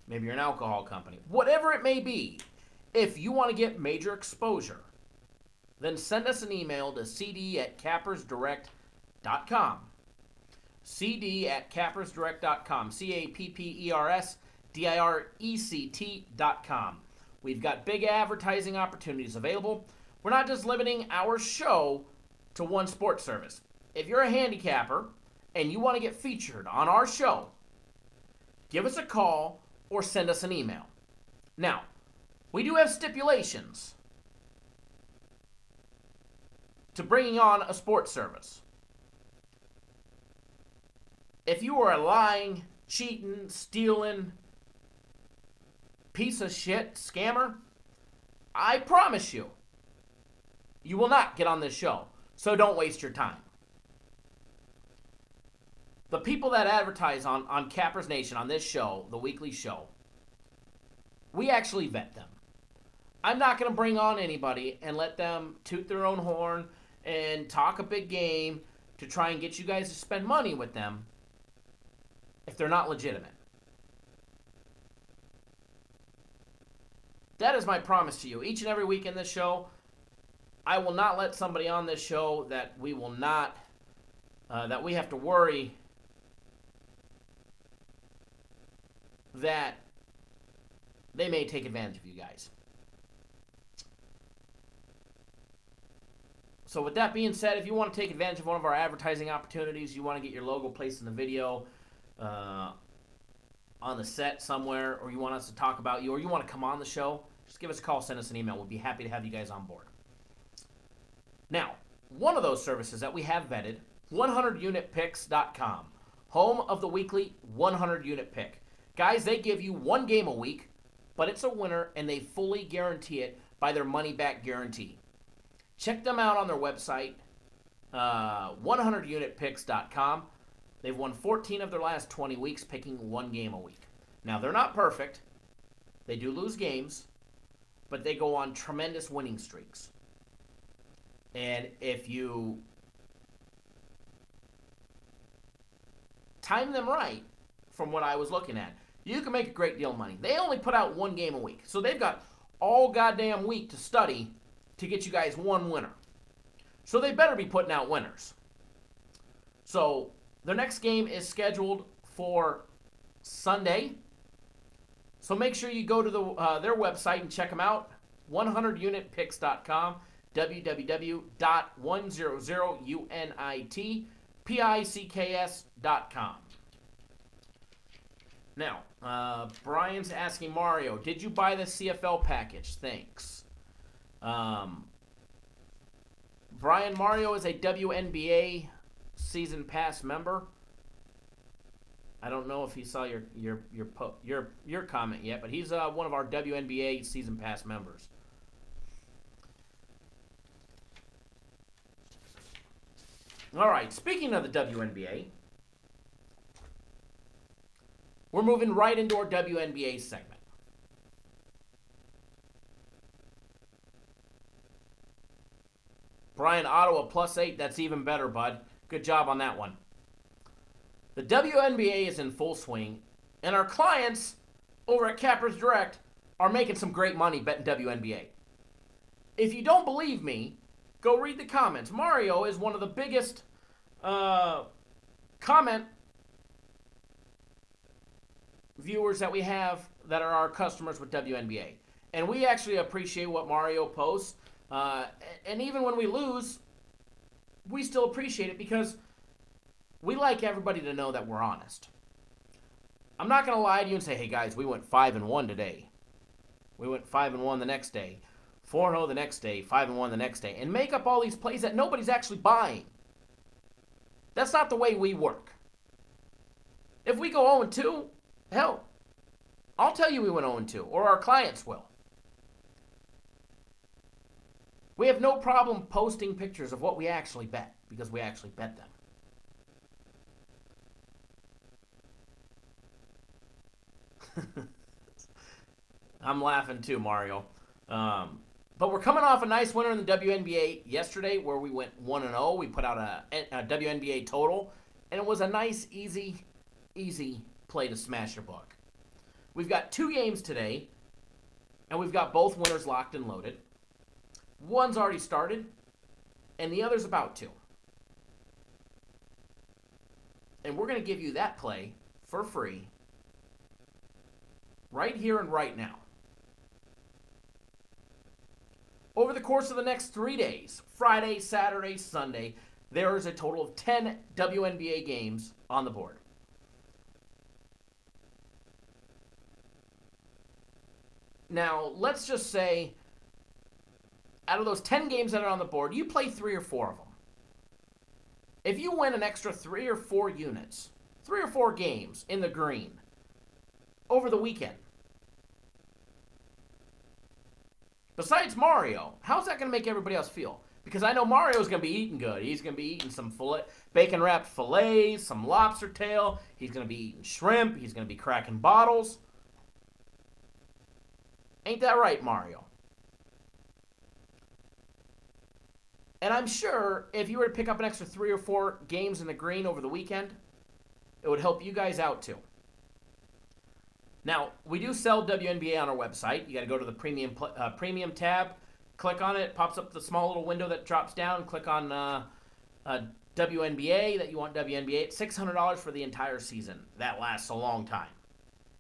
Maybe you're an alcohol company. Whatever it may be, if you want to get major exposure, then send us an email to cd@cappersdirect.com. cd@cappersdirect.com. CAPPERSDIRECT.com. We've got big advertising opportunities available. We're not just limiting our show to one sports service. If you're a handicapper and you want to get featured on our show, give us a call or send us an email. Now, we do have stipulations to bringing on a sports service. If you are a lying, cheating, stealing piece of shit scammer, I promise you, you will not get on this show. So don't waste your time. The people that advertise on Cappers Nation, on this show, the weekly show, we actually vet them. I'm not going to bring on anybody and let them toot their own horn and talk a big game to try and get you guys to spend money with them if they're not legitimate. That is my promise to you. Each and every week in this show, I will not let somebody on this show that we will not, that we have to worry that they may take advantage of you guys. So with that being said, if you want to take advantage of one of our advertising opportunities, you want to get your logo placed in the video, on the set somewhere, or you want us to talk about you, or you want to come on the show, just give us a call, send us an email. We'll be happy to have you guys on board. Now, one of those services that we have vetted, 100unitpicks.com, home of the weekly 100-unit pick. Guys, they give you one game a week, but it's a winner, and they fully guarantee it by their money-back guarantee. Check them out on their website, 100unitpicks.com. They've won 14 of their last 20 weeks, picking one game a week. Now, they're not perfect. They do lose games, but they go on tremendous winning streaks. And if you time them right, from what I was looking at, you can make a great deal of money. They only put out one game a week, so they've got all goddamn week to study to get you guys one winner. So they better be putting out winners. So their next game is scheduled for Sunday. So make sure you go to their website and check them out, 100unitpicks.com, www.100unitpicks.com. Now, Brian's asking Mario, did you buy the CFL package? Thanks. Brian, Mario is a WNBA season pass member. I don't know if he saw your comment yet, but he's one of our WNBA season pass members. All right, speaking of the WNBA, we're moving right into our WNBA segment. Brian, Ottawa +8, that's even better, bud. Good job on that one. The WNBA is in full swing, and our clients over at Cappers Direct are making some great money betting WNBA. If you don't believe me, go read the comments. Mario is one of the biggest comment viewers that we have that are our customers with WNBA. And we actually appreciate what Mario posts. And even when we lose, we still appreciate it because we like everybody to know that we're honest. I'm not going to lie to you and say, hey guys, we went 5-1 today. We went 5-1 the next day. 4-0 the next day. 5-1 the next day. And make up all these plays that nobody's actually buying. That's not the way we work. If we go 0-2, hell, I'll tell you we went 0-2, or our clients will. We have no problem posting pictures of what we actually bet, because we actually bet them. I'm laughing too, Mario. But we're coming off a nice winner in the WNBA yesterday where we went 1-0. We put out a WNBA total, and it was a nice, easy play to smash your book. We've got 2 games today, and we've got both winners locked and loaded. One's already started, and the other's about to. And we're going to give you that play for free right here and right now. Over the course of the next 3 days, Friday, Saturday, Sunday, there is a total of 10 WNBA games on the board. Now, let's just say, out of those 10 games that are on the board, you play 3 or 4 of them. If you win an extra 3 or 4 units, 3 or 4 games in the green over the weekend, besides Mario, how's that going to make everybody else feel? Because I know Mario's going to be eating good. He's going to be eating some bacon-wrapped fillets, some lobster tail. He's going to be eating shrimp. He's going to be cracking bottles. Ain't that right, Mario? And I'm sure if you were to pick up an extra 3 or 4 games in the green over the weekend, it would help you guys out too. Now, we do sell WNBA on our website. You got to go to the premium tab, click on it. Pops up the small little window that drops down. Click on WNBA that you want WNBA. It's $600 for the entire season. That lasts a long time.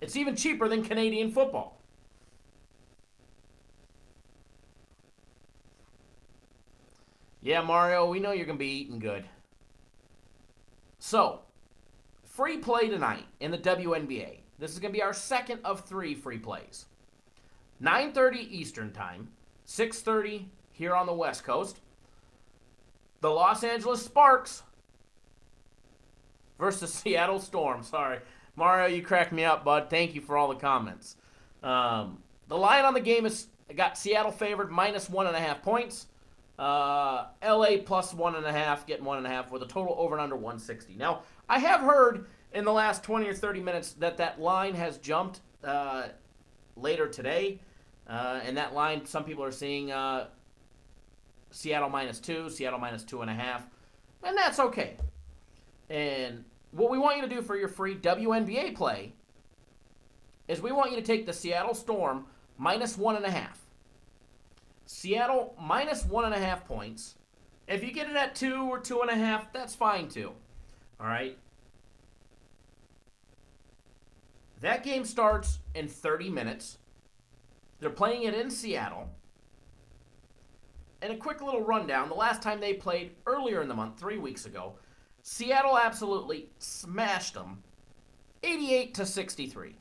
It's even cheaper than Canadian football. Yeah, Mario, we know you're going to be eating good. So, free play tonight in the WNBA. This is going to be our second of 3 free plays. 9:30 Eastern Time, 6:30 here on the West Coast. The Los Angeles Sparks versus Seattle Storm. Sorry. Mario, you cracked me up, bud. Thank you for all the comments. The line on the game is got Seattle favored -1.5 points. LA plus 1.5, getting 1.5 with a total over and under 160. Now, I have heard in the last 20 or 30 minutes that line has jumped later today. And that line, some people are seeing Seattle -2, Seattle -2.5. And that's okay. And what we want you to do for your free WNBA play is we want you to take the Seattle Storm -1.5. Seattle -1.5 points. If you get it at 2 or 2.5, that's fine too. All right. That game starts in 30 minutes. They're playing it in Seattle. And a quick little rundown. The last time they played earlier in the month, 3 weeks ago, Seattle absolutely smashed them 88-63.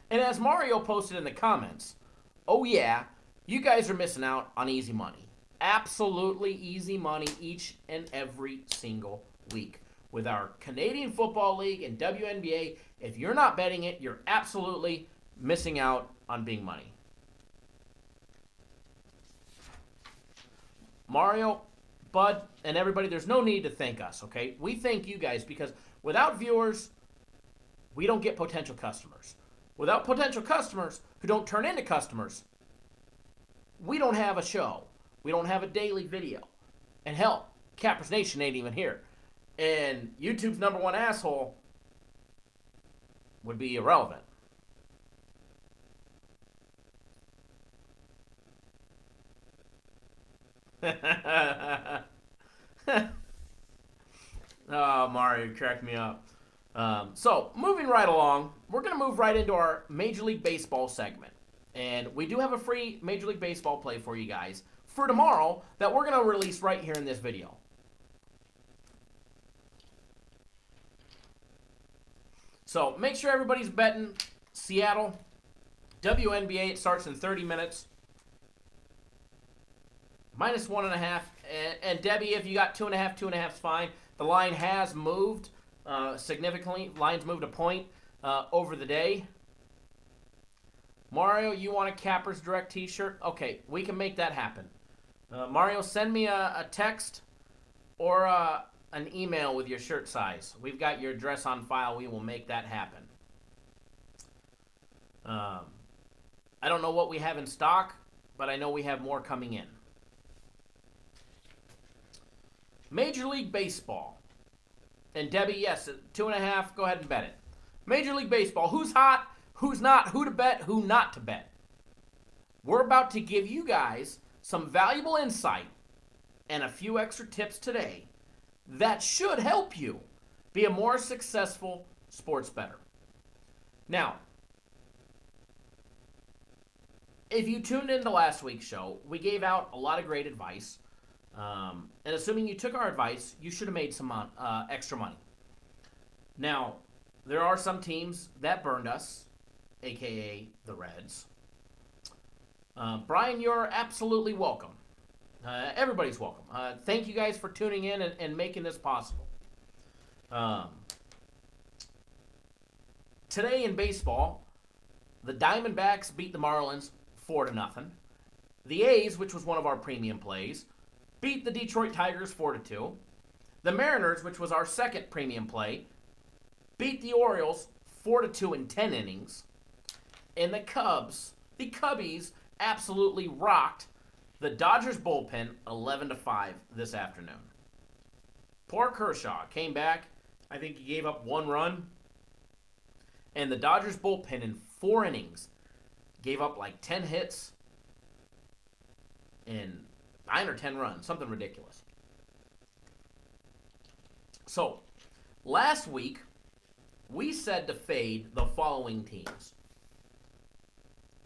And as Mario posted in the comments, oh yeah, you guys are missing out on easy money. Absolutely easy money each and every single week. With our Canadian Football League and WNBA, if you're not betting it, you're absolutely missing out on big money. Mario, Bud, and everybody, there's no need to thank us, okay? We thank you guys because without viewers, we don't get potential customers. Without potential customers who don't turn into customers, we don't have a show. We don't have a daily video. And hell, Cappers Nation ain't even here. And YouTube's #1 asshole would be irrelevant. Oh, Mario cracked me up. So, moving right along, we're going to move right into our Major League Baseball segment. And we do have a free Major League Baseball play for you guys for tomorrow that we're going to release right here in this video. So, make sure everybody's betting Seattle. WNBA, it starts in 30 minutes. -1.5. And Debbie, if you got 2.5, 2.5 is fine. The line has moved significantly. Line's moved a point over the day. Mario, you want a Cappers Direct t-shirt? Okay, we can make that happen. Mario, send me a text or an email with your shirt size. We've got your address on file. We will make that happen. I don't know what we have in stock, but I know we have more coming in. Major League Baseball. And Debbie, yes, 2.5, go ahead and bet it. Major League Baseball, who's hot, who's not, who to bet, who not to bet. We're about to give you guys some valuable insight and a few extra tips today that should help you be a more successful sports bettor. Now, if you tuned into last week's show, we gave out a lot of great advice. And assuming you took our advice, you should have made some extra money. Now, there are some teams that burned us, a.k.a. the Reds. Brian, you're absolutely welcome. Everybody's welcome. Thank you guys for tuning in and making this possible. Today in baseball, the Diamondbacks beat the Marlins 4-0. The A's, which was one of our premium plays, beat the Detroit Tigers 4-2. The Mariners, which was our second premium play, beat the Orioles 4-2 in 10 innings. And the Cubbies, absolutely rocked the Dodgers bullpen 11-5 this afternoon. Poor Kershaw came back. I think he gave up 1 run. And the Dodgers bullpen in 4 innings gave up like 10 hits and 9 or 10 runs. Something ridiculous. So, last week, we said to fade the following teams.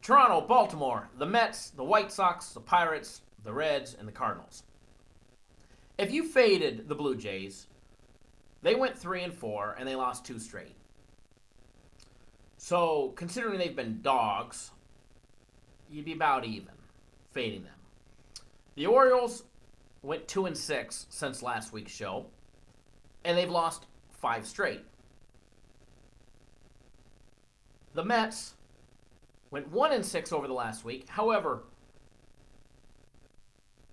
Toronto, Baltimore, the Mets, the White Sox, the Pirates, the Reds, and the Cardinals. If you faded the Blue Jays, they went 3-4 and they lost 2 straight. So, considering they've been dogs, you'd be about even fading them. The Orioles went 2-6 since last week's show, and they've lost 5 straight. The Mets went 1-6 over the last week. However,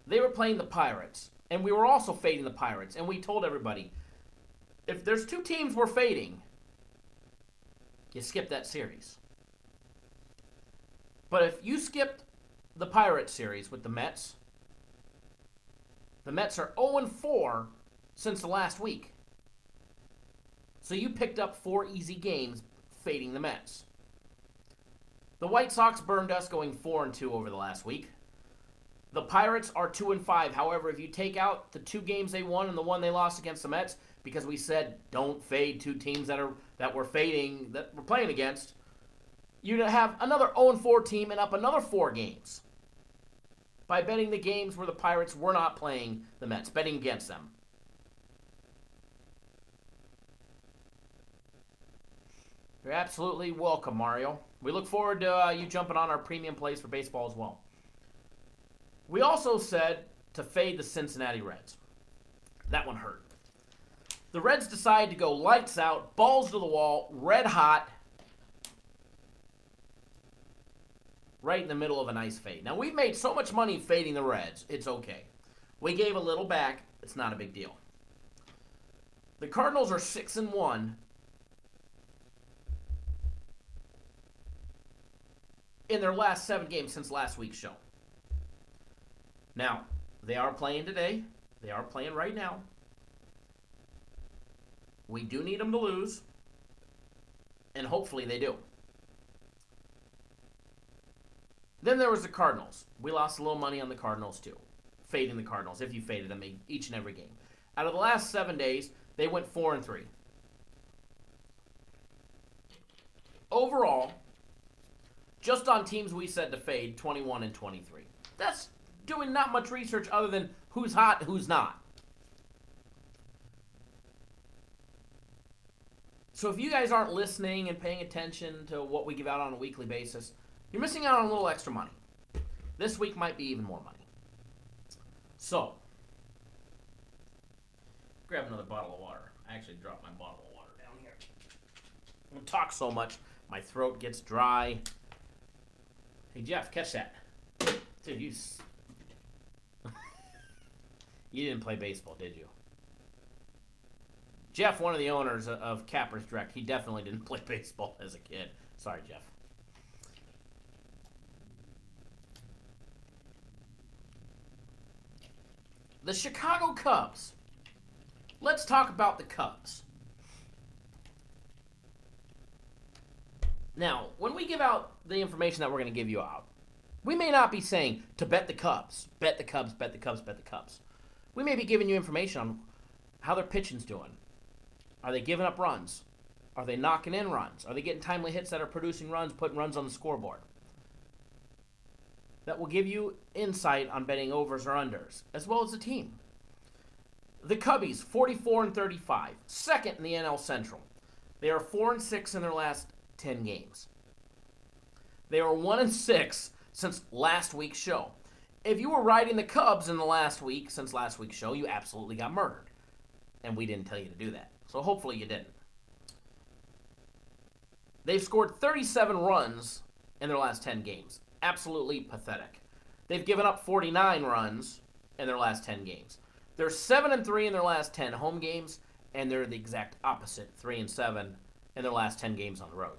they were playing the Pirates, and we were also fading the Pirates, and we told everybody, if there's 2 teams we're fading, you skip that series. But if you skipped the Pirates series with the Mets are 0-4 since the last week. So you picked up 4 easy games fading the Mets. The White Sox burned us going 4-2 over the last week. The Pirates are 2-5. However, if you take out the 2 games they won and the one they lost against the Mets, because we said don't fade 2 teams that we're fading, that we're playing against, you'd have another 0-4 team and up another 4 games by betting the games where the Pirates were not playing the Mets, betting against them. You're absolutely welcome, Mario. We look forward to you jumping on our premium plays for baseball as well. We also said to fade the Cincinnati Reds. That one hurt. The Reds decided to go lights out, balls to the wall, red hot, right in the middle of a nice fade. Now, we've made so much money fading the Reds, it's okay. We gave a little back. It's not a big deal. The Cardinals are 6-1 in their last 7 games since last week's show. Now, they are playing today. They are playing right now. We do need them to lose, and hopefully they do. Then there was the Cardinals. We lost a little money on the Cardinals too. Fading the Cardinals, if you faded them each and every game. Out of the last 7 days, they went 4-3. Overall, just on teams we said to fade, 21-23. That's doing not much research other than who's hot, who's not. So if you guys aren't listening and paying attention to what we give out on a weekly basis, you're missing out on a little extra money. This week might be even more money. So, grab another bottle of water. I actually dropped my bottle of water down here. I talk so much, my throat gets dry. Hey, Jeff, catch that. Dude, you didn't play baseball, did you? Jeff, one of the owners of Cappers Direct, he definitely didn't play baseball as a kid. Sorry, Jeff. The Chicago Cubs. Let's talk about the Cubs. Now, when we give out the information that we're going to give you out, we may not be saying to bet the Cubs, bet the Cubs, bet the Cubs, bet the Cubs. We may be giving you information on how their pitching's doing. Are they giving up runs? Are they knocking in runs? Are they getting timely hits that are producing runs, putting runs on the scoreboard? That will give you insight on betting overs or unders, as well as the team. The Cubbies, 44-35, second in the NL Central. They are 4-6 in their last 10 games. They are 1-6 since last week's show. If you were riding the Cubs in the last week, since last week's show, you absolutely got murdered. And we didn't tell you to do that. So hopefully you didn't. They've scored 37 runs in their last 10 games. Absolutely pathetic. They've given up 49 runs in their last 10 games. They're 7-3 in their last 10 home games, and they're the exact opposite, 3-7 in their last 10 games on the road.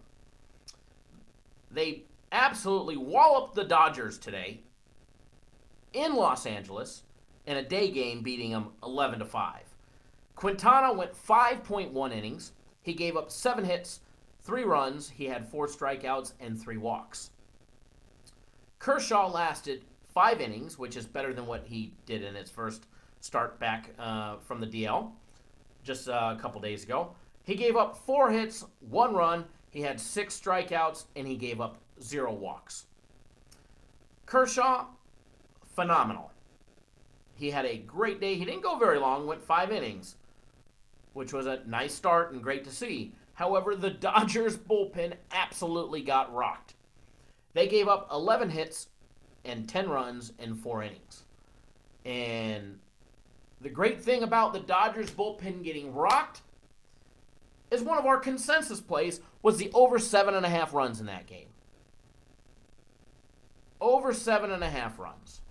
They absolutely walloped the Dodgers today in Los Angeles in a day game, beating them 11-5. Quintana went 5.1 innings. He gave up 7 hits, 3 runs. He had 4 strikeouts and 3 walks. Kershaw lasted 5 innings, which is better than what he did in his first start back from the DL just a couple days ago. He gave up 4 hits, 1 run. He had 6 strikeouts, and he gave up 0 walks. Kershaw, phenomenal. He had a great day. He didn't go very long, went 5 innings, which was a nice start and great to see. However, the Dodgers bullpen absolutely got rocked. They gave up 11 hits and 10 runs in 4 innings. And the great thing about the Dodgers bullpen getting rocked is one of our consensus plays was the over 7.5 runs in that game. Over 7.5 runs.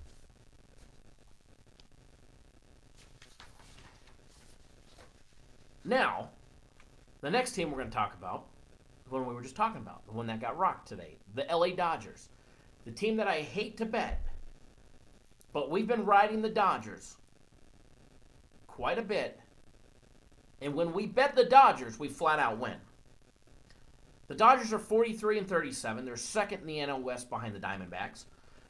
Now, the next team we're going to talk about is one we were just talking about, the one that got rocked today, the LA Dodgers. The team that I hate to bet, but we've been riding the Dodgers quite a bit. And when we bet the Dodgers, we flat out win. The Dodgers are 43-37. They're second in the NL West behind the Diamondbacks.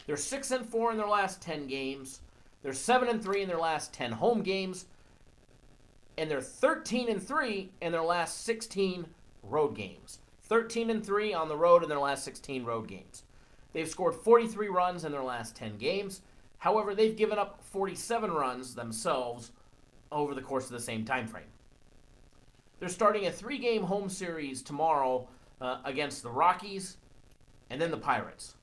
They're 6-4 in their last 10 games. They're 7-3 in their last 10 home games. And they're 13-3 in their last 16 road games. 13-3 on the road in their last 16 road games. They've scored 43 runs in their last 10 games. However, they've given up 47 runs themselves over the course of the same time frame. They're starting a 3-game home series tomorrow against the Rockies and then the Pirates.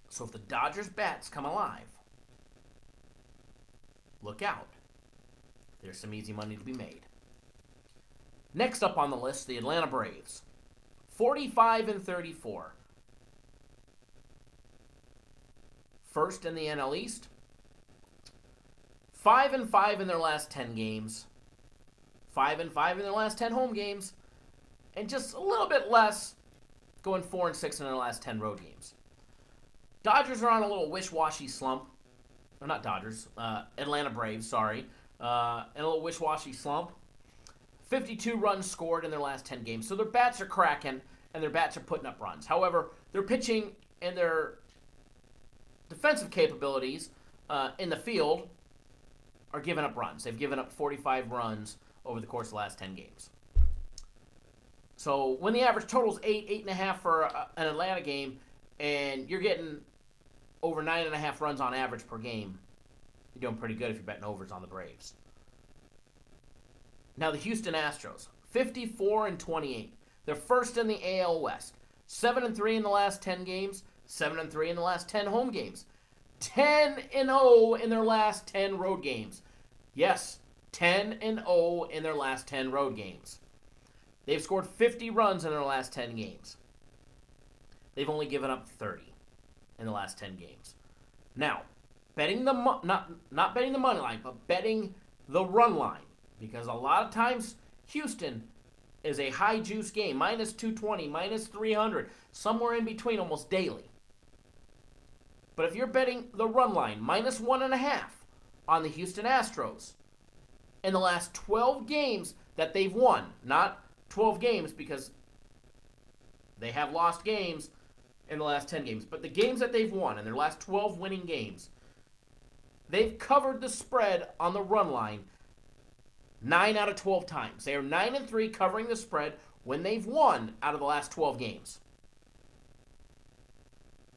So if the Dodgers bats come alive, look out. There's some easy money to be made. Next up on the list, the Atlanta Braves. 45-34. First in the NL East. 5-5 in their last 10 games. 5-5 in their last 10 home games. And just a little bit less, going 4-6 in their last 10 road games. Dodgers are on a little wish-washy slump. Or not Dodgers, Atlanta Braves, sorry. In a little wish-washy slump. 52 runs scored in their last 10 games. So their bats are cracking, and their bats are putting up runs. However, their pitching and their defensive capabilities in the field are giving up runs. They've given up 45 runs over the course of the last 10 games. So when the average total is 8.5 for an Atlanta game, and you're getting over 9.5 runs on average per game, you're doing pretty good if you're betting overs on the Braves. Now the Houston Astros, 54-28. They're first in the AL West. 7-3 in the last 10 games, 7-3 in the last 10 home games. 10-0 in their last 10 road games. Yes, 10-0 in their last 10 road games. They've scored 50 runs in their last 10 games. They've only given up 30 in the last 10 games. Now, betting the not betting the money line, but betting the run line, because a lot of times Houston is a high juice game, minus 220, minus 300, somewhere in between almost daily. But if you're betting the run line, minus 1.5 on the Houston Astros in the last 12 games that they've won, not 12 games because they have lost games in the last 10 games, but the games that they've won in their last 12 winning games, they've covered the spread on the run line 9 out of 12 times. They are 9-3 covering the spread when they've won out of the last 12 games.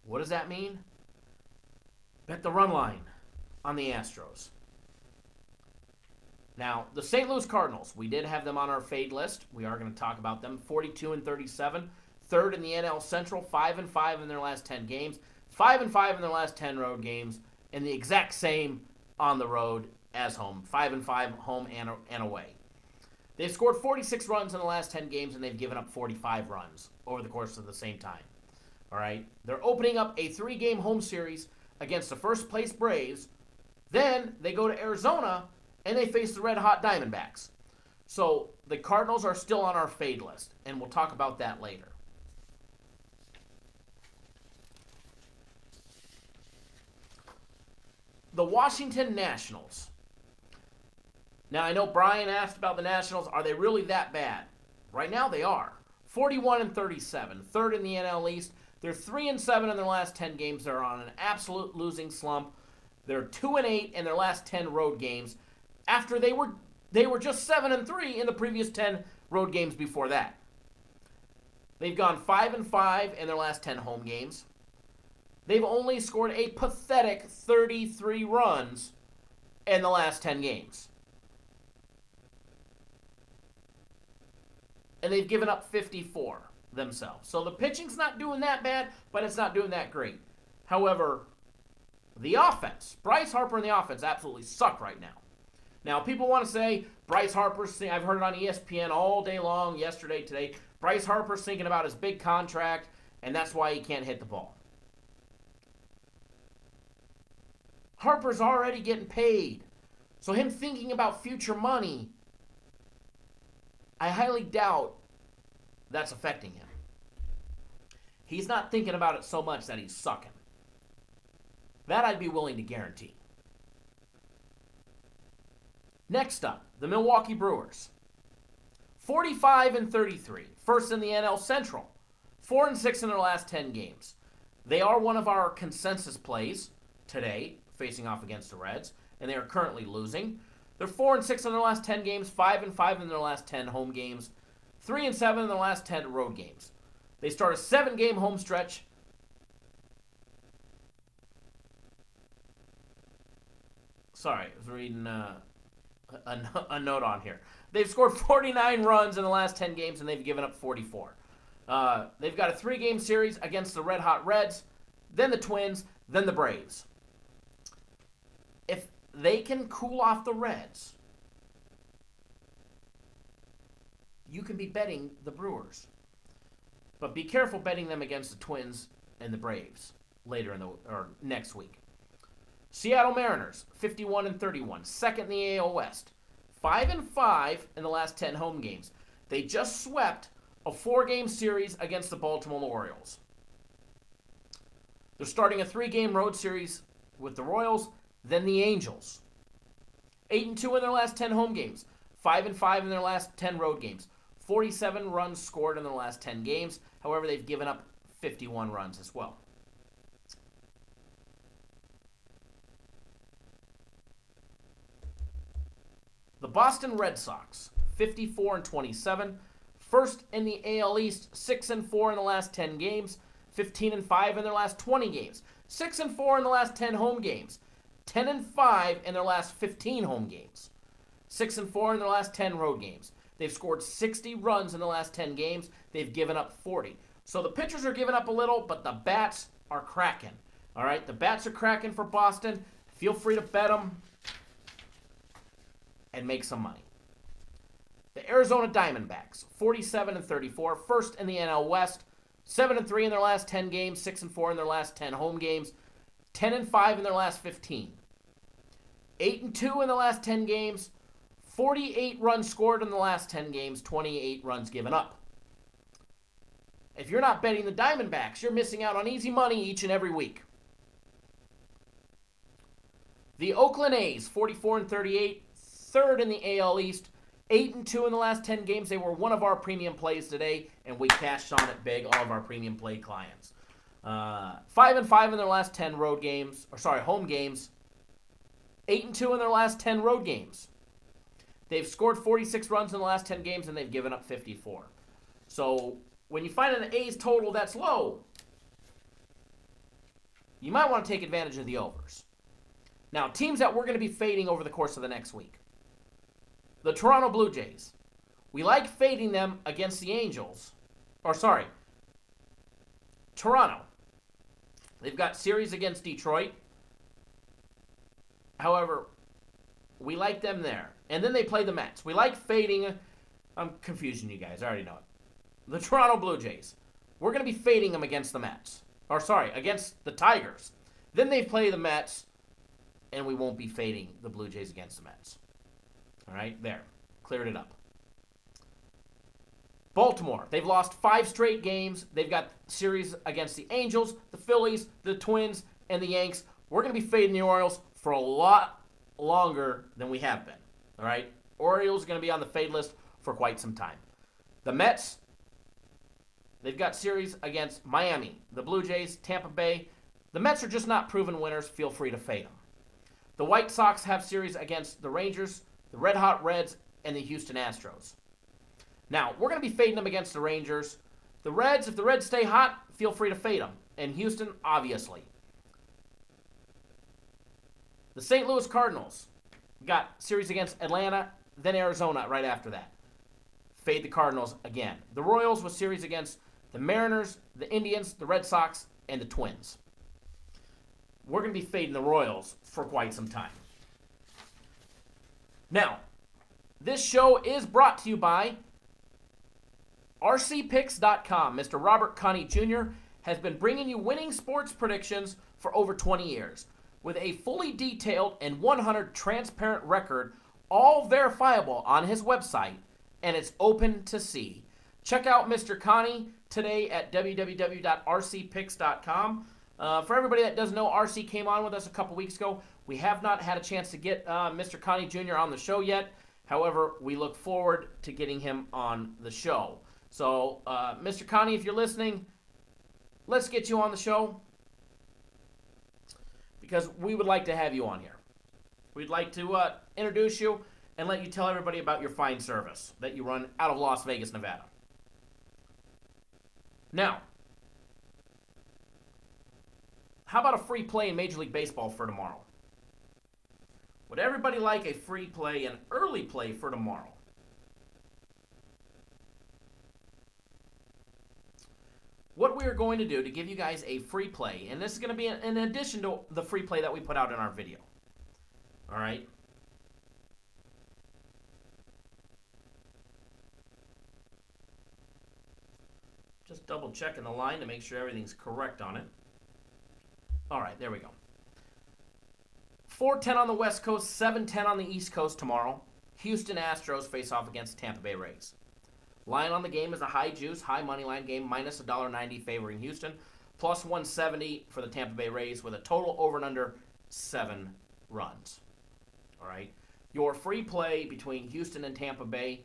What does that mean? Bet the run line on the Astros. Now, the St. Louis Cardinals, we did have them on our fade list. We are going to talk about them. 42-37. Third in the NL Central, 5-5 in their last 10 games. 5-5 in their last 10 road games. And the exact same on the road as home. 5-5 home and away. They've scored 46 runs in the last 10 games, and they've given up 45 runs over the course of the same time. All right? They're opening up a 3-game home series against the first-place Braves. Then they go to Arizona, and they face the red-hot Diamondbacks. So the Cardinals are still on our fade list, and we'll talk about that later. The Washington Nationals. Now, I know Brian asked about the Nationals. Are they really that bad? Right now, they are. 41-37, third in the NL East. They're 3-7 in their last 10 games. They're on an absolute losing slump. They're 2-8 in their last 10 road games after they were just 7-3 in the previous 10 road games before that. They've gone 5-5 in their last 10 home games. They've only scored a pathetic 33 runs in the last 10 games. And they've given up 54 themselves. So the pitching's not doing that bad, but it's not doing that great. However, the offense, Bryce Harper and the offense absolutely suck right now. Now, people want to say Bryce Harper's, I've heard it on ESPN all day long, yesterday, today. Bryce Harper's thinking about his big contract, and that's why he can't hit the ball. Harper's already getting paid. So him thinking about future money, I highly doubt that's affecting him. He's not thinking about it so much that he's sucking. That I'd be willing to guarantee. Next up, the Milwaukee Brewers. 45-33, first in the NL Central. 4-6 in their last 10 games. They are one of our consensus plays today, facing off against the Reds, and they are currently losing. They're 4-6 in their last 10 games, 5-5 in their last 10 home games, 3-7 in their last 10 road games. They start a 7-game home stretch. Sorry, I was reading a note on here. They've scored 49 runs in the last 10 games, and they've given up 44. They've got a 3-game series against the Red Hot Reds, then the Twins, then the Braves. If they can cool off the Reds, you can be betting the Brewers. But be careful betting them against the Twins and the Braves later or next week. Seattle Mariners, 51-31, second in the AL West. 5-5 in the last 10 home games. They just swept a 4-game series against the Baltimore Orioles. They're starting a 3-game road series with the Royals, then the Angels. 8-2 in their last 10 home games. 5-5 in their last 10 road games. 47 runs scored in their last 10 games. However, they've given up 51 runs as well. The Boston Red Sox, 54-27, first in the AL East, 6-4 in the last 10 games, 15-5 in their last 20 games, 6-4 in the last 10 home games, 10-5 in their last 15 home games, 6-4 in their last 10 road games. They've scored 60 runs in the last 10 games. They've given up 40. So the pitchers are giving up a little, but the bats are cracking. All right, the bats are cracking for Boston. Feel free to bet them and make some money. The Arizona Diamondbacks, 47-34, first in the NL West, 7-3 in their last 10 games, 6-4 in their last 10 home games, 10-5 in their last 15. 8-2 in the last 10 games, 48 runs scored in the last 10 games, 28 runs given up. If you're not betting the Diamondbacks, you're missing out on easy money each and every week. The Oakland A's, 44-38, third in the AL East, 8-2 in the last 10 games. They were one of our premium plays today, and we cashed on it big, all of our premium play clients. 5-5 in their last 10 home games. 8-2 in their last 10 road games. They've scored 46 runs in the last 10 games, and they've given up 54. So when you find an A's total that's low, you might want to take advantage of the overs. Now, teams that we're going to be fading over the course of the next week. The Toronto Blue Jays. We like fading them against the Angels. Toronto. They've got series against Detroit. However, we like them there. And then they play the Mets. We like fading. I'm confusing you guys. I already know it. The Toronto Blue Jays. we're going to be fading them against the Mets. Or, sorry, against the Tigers. Then they play the Mets, and we won't be fading the Blue Jays against the Mets. All right, there. Cleared it up. Baltimore, they've lost 5 straight games. They've got series against the Angels, the Phillies, the Twins, and the Yanks. We're going to be fading the Orioles for a lot longer than we have been. All right? Orioles are going to be on the fade list for quite some time. The Mets, they've got series against Miami, the Blue Jays, Tampa Bay. The Mets are just not proven winners. Feel free to fade them. The White Sox have series against the Rangers, the Red Hot Reds, and the Houston Astros. Now, we're going to be fading them against the Rangers. The Reds, if the Reds stay hot, feel free to fade them. And Houston, obviously. The St. Louis Cardinals got series against Atlanta, then Arizona right after that. Fade the Cardinals again. The Royals with series against the Mariners, the Indians, the Red Sox, and the Twins. We're going to be fading the Royals for quite some time. Now, this show is brought to you by RCPicks.com. Mr. Robert Connie Jr. has been bringing you winning sports predictions for over 20 years. With a fully detailed and 100 transparent record, all verifiable on his website, and it's open to see. Check out Mr. Connie today at www.rcpicks.com. For everybody that doesn't know, RC came on with us a couple weeks ago. We have not had a chance to get Mr. Connie Jr. on the show yet. However, we look forward to getting him on the show. So, Mr. Connie, if you're listening, let's get you on the show because we would like to have you on here. We'd like to introduce you and let you tell everybody about your fine service that you run out of Las Vegas, Nevada. Now, how about a free play in Major League Baseball for tomorrow? Would everybody like a free play, an early play for tomorrow? What we are going to do to give you guys a free play, and this is going to be in addition to the free play that we put out in our video. All right? Just double checking the line to make sure everything's correct on it. All right, there we go. 4:10 on the West Coast, 7:10 on the East Coast tomorrow. Houston Astros face off against Tampa Bay Rays. Line on the game is a high juice, high money line game, minus $1.90 favoring Houston, plus 170 for the Tampa Bay Rays with a total over and under 7 runs. All right. Your free play between Houston and Tampa Bay,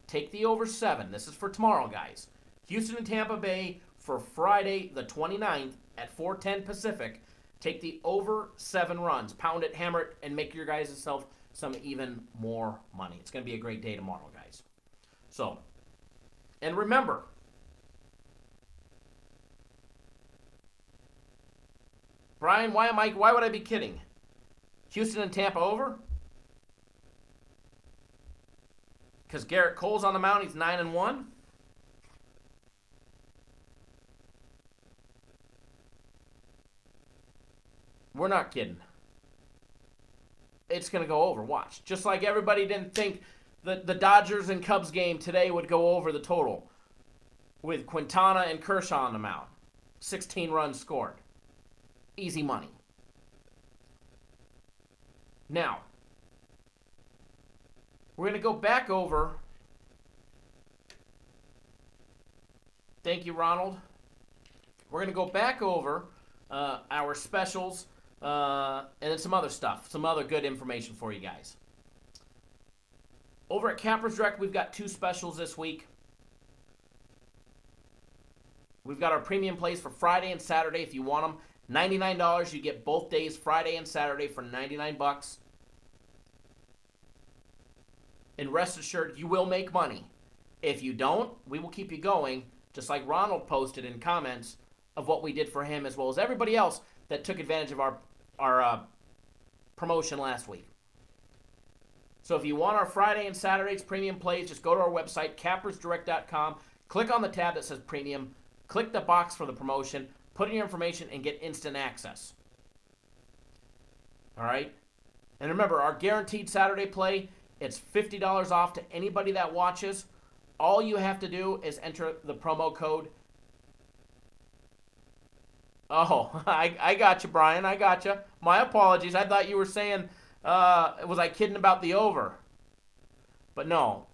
take the over 7. This is for tomorrow, guys. Houston and Tampa Bay for Friday the 29th at 4:10 Pacific. Take the over 7 runs. Pound it, hammer it, and make your guys yourself some even more money. It's going to be a great day tomorrow, guys. So, and remember, Brian, why would I be kidding? Houston and Tampa over? Because Garrett Cole's on the mound, he's 9-1. We're not kidding. It's going to go over. Watch. Just like everybody didn't think the Dodgers and Cubs game today would go over the total with Quintana and Kershaw on the mound. 16 runs scored. Easy money. Now, we're going to go back over. Thank you, Ronald. We're going to go back over our specials and then some other stuff, some other good information for you guys. Over at Cappers Direct, we've got 2 specials this week. We've got our premium plays for Friday and Saturday if you want them. $99, you get both days, Friday and Saturday, for $99. And rest assured, you will make money. If you don't, we will keep you going, just like Ronald posted in comments of what we did for him, as well as everybody else that took advantage of our promotion last week. So if you want our Friday and Saturday's premium plays, just go to our website, cappersdirect.com, click on the tab that says premium, click the box for the promotion, put in your information, and get instant access. All right? And remember, our guaranteed Saturday play, it's $50 off to anybody that watches. All you have to do is enter the promo code Oh, I got you, Brian. I got you. My apologies. I thought you were saying, was I kidding about the over? But no,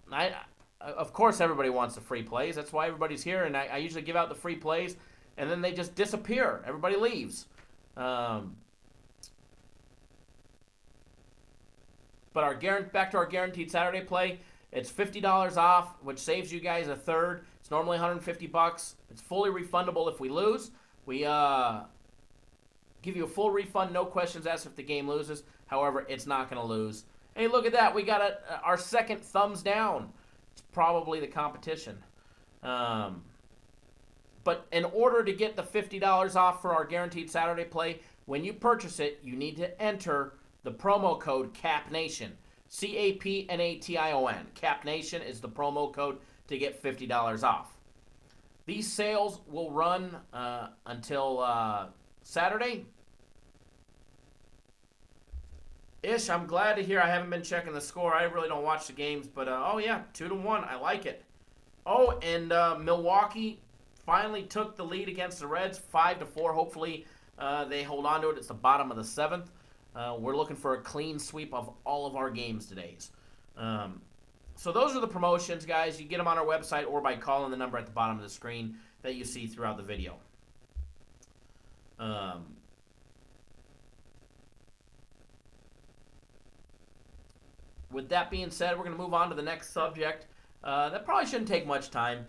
of course everybody wants the free plays. That's why everybody's here, and I usually give out the free plays, and then they just disappear. Everybody leaves. But back to our guaranteed Saturday play. It's $50 off, which saves you guys a third. It's normally $150. It's fully refundable if we lose. We give you a full refund, no questions asked if the game loses. However, it's not going to lose. Hey, look at that. We got our second thumbs down. It's probably the competition. But in order to get the $50 off for our guaranteed Saturday play, when you purchase it, you need to enter the promo code CAPNATION. CAPNATION. CAPNATION is the promo code to get $50 off. These sales will run until Saturday. Ish, I'm glad to hear. I haven't been checking the score. I really don't watch the games, but oh yeah, 2-1. I like it. Oh, and Milwaukee finally took the lead against the Reds, 5-4. Hopefully, they hold on to it. It's the bottom of the seventh. We're looking for a clean sweep of all of our games today. So those are the promotions, guys. You get them on our website or by calling the number at the bottom of the screen that you see throughout the video. With that being said, we're going to move on to the next subject. That probably shouldn't take much time.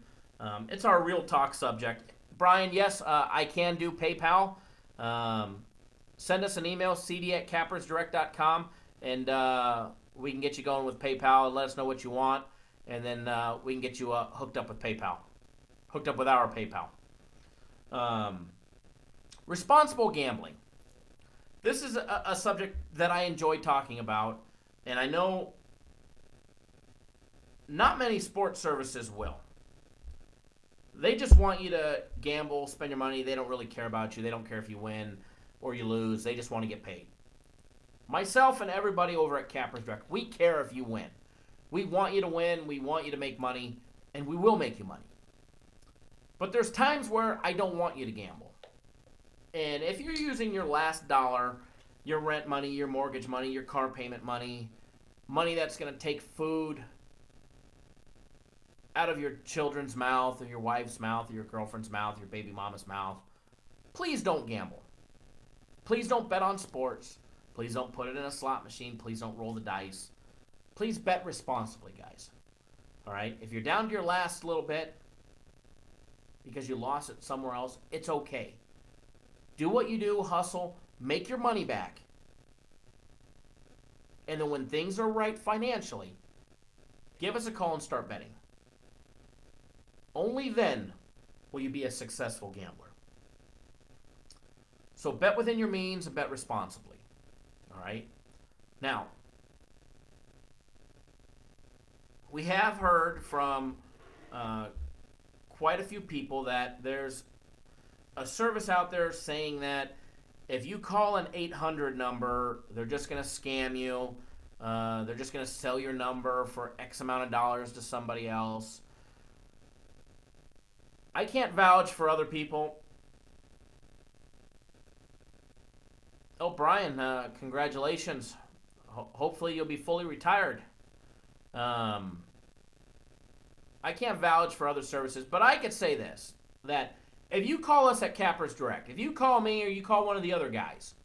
It's our real talk subject. Brian, yes, I can do PayPal. Send us an email, cd@cappersdirect.com, and we can get you going with PayPal and let us know what you want, and then we can get you hooked up with PayPal, hooked up with our PayPal. Responsible gambling. This is a subject that I enjoy talking about, and I know not many sports services will. They just want you to gamble, spend your money. They don't really care about you. They don't care if you win or you lose. They just want to get paid. Myself and everybody over at Cappers Direct, we care if you win. We want you to win. We want you to make money, and we will make you money. But there's times where I don't want you to gamble. And if you're using your last dollar, your rent money, your mortgage money, your car payment money, money that's going to take food out of your children's mouth or your wife's mouth or your girlfriend's mouth, your baby mama's mouth, please don't gamble. Please don't bet on sports. Please don't put it in a slot machine. Please don't roll the dice. Please bet responsibly, guys. All right? If you're down to your last little bit because you lost it somewhere else, it's okay. Do what you do, hustle, make your money back. And then when things are right financially, give us a call and start betting. Only then will you be a successful gambler. So bet within your means and bet responsibly. All right? Now, we have heard from quite a few people that there's a service out there saying that if you call an 800 number, they're just going to scam you. They're just going to sell your number for X amount of dollars to somebody else. I can't vouch for other people. Oh, Brian, congratulations. Hopefully you'll be fully retired. I can't vouch for other services, but I could say this, that if you call us at Cappers Direct, if you call me or you call one of the other guys,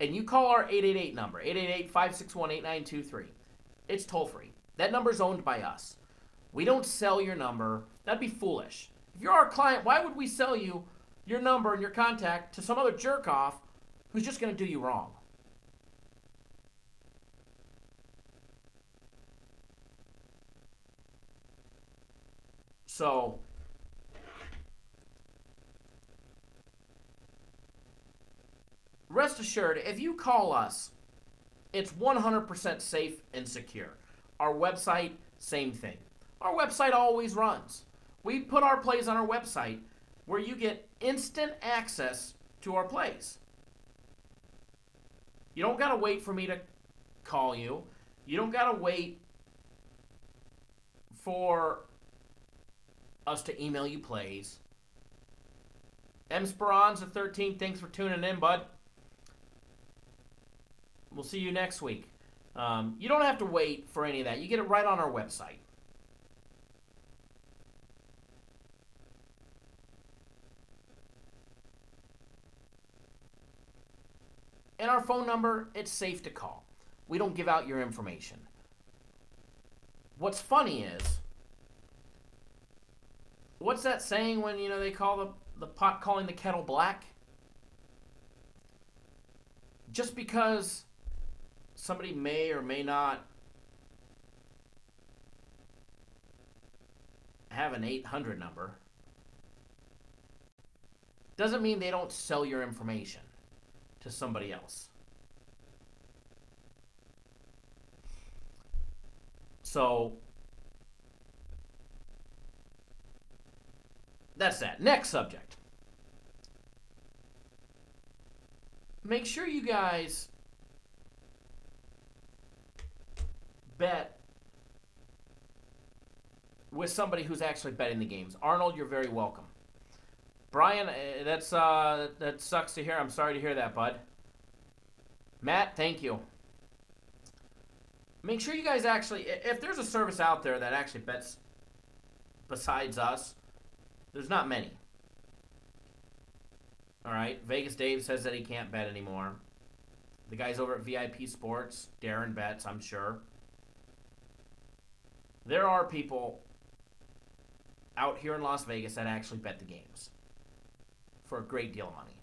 and you call our 888 number, 888-561-8923, it's toll-free. That number's owned by us. We don't sell your number. That'd be foolish. If you're our client, why would we sell you your number and your contact to some other jerk-off who's just going to do you wrong? So, rest assured, if you call us, it's 100% safe and secure. Our website, same thing. Our website always runs. We put our plays on our website where you get instant access to our plays. You don't got to wait for me to call you. You don't got to wait for us to email you plays. M. Speranza 13, thanks for tuning in, bud. We'll see you next week. You don't have to wait for any of that. You get it right on our website. And our phone number, it's safe to call. We don't give out your information. What's funny is, what's that saying when, they call the pot calling the kettle black? Just because somebody may or may not have an 800 number doesn't mean they don't sell your information to somebody else. So that's that. Next subject. Make sure you guys bet with somebody who's actually betting the games. Arnold, you're very welcome. Brian, that sucks to hear. I'm sorry to hear that, bud. Matt, thank you. Make sure you guys actually, if there's a service out there that actually bets besides us, there's not many. All right, Vegas Dave says that he can't bet anymore. The guys over at VIP Sports, Darren bets, I'm sure. There are people out here in Las Vegas that actually bet the games for a great deal of money.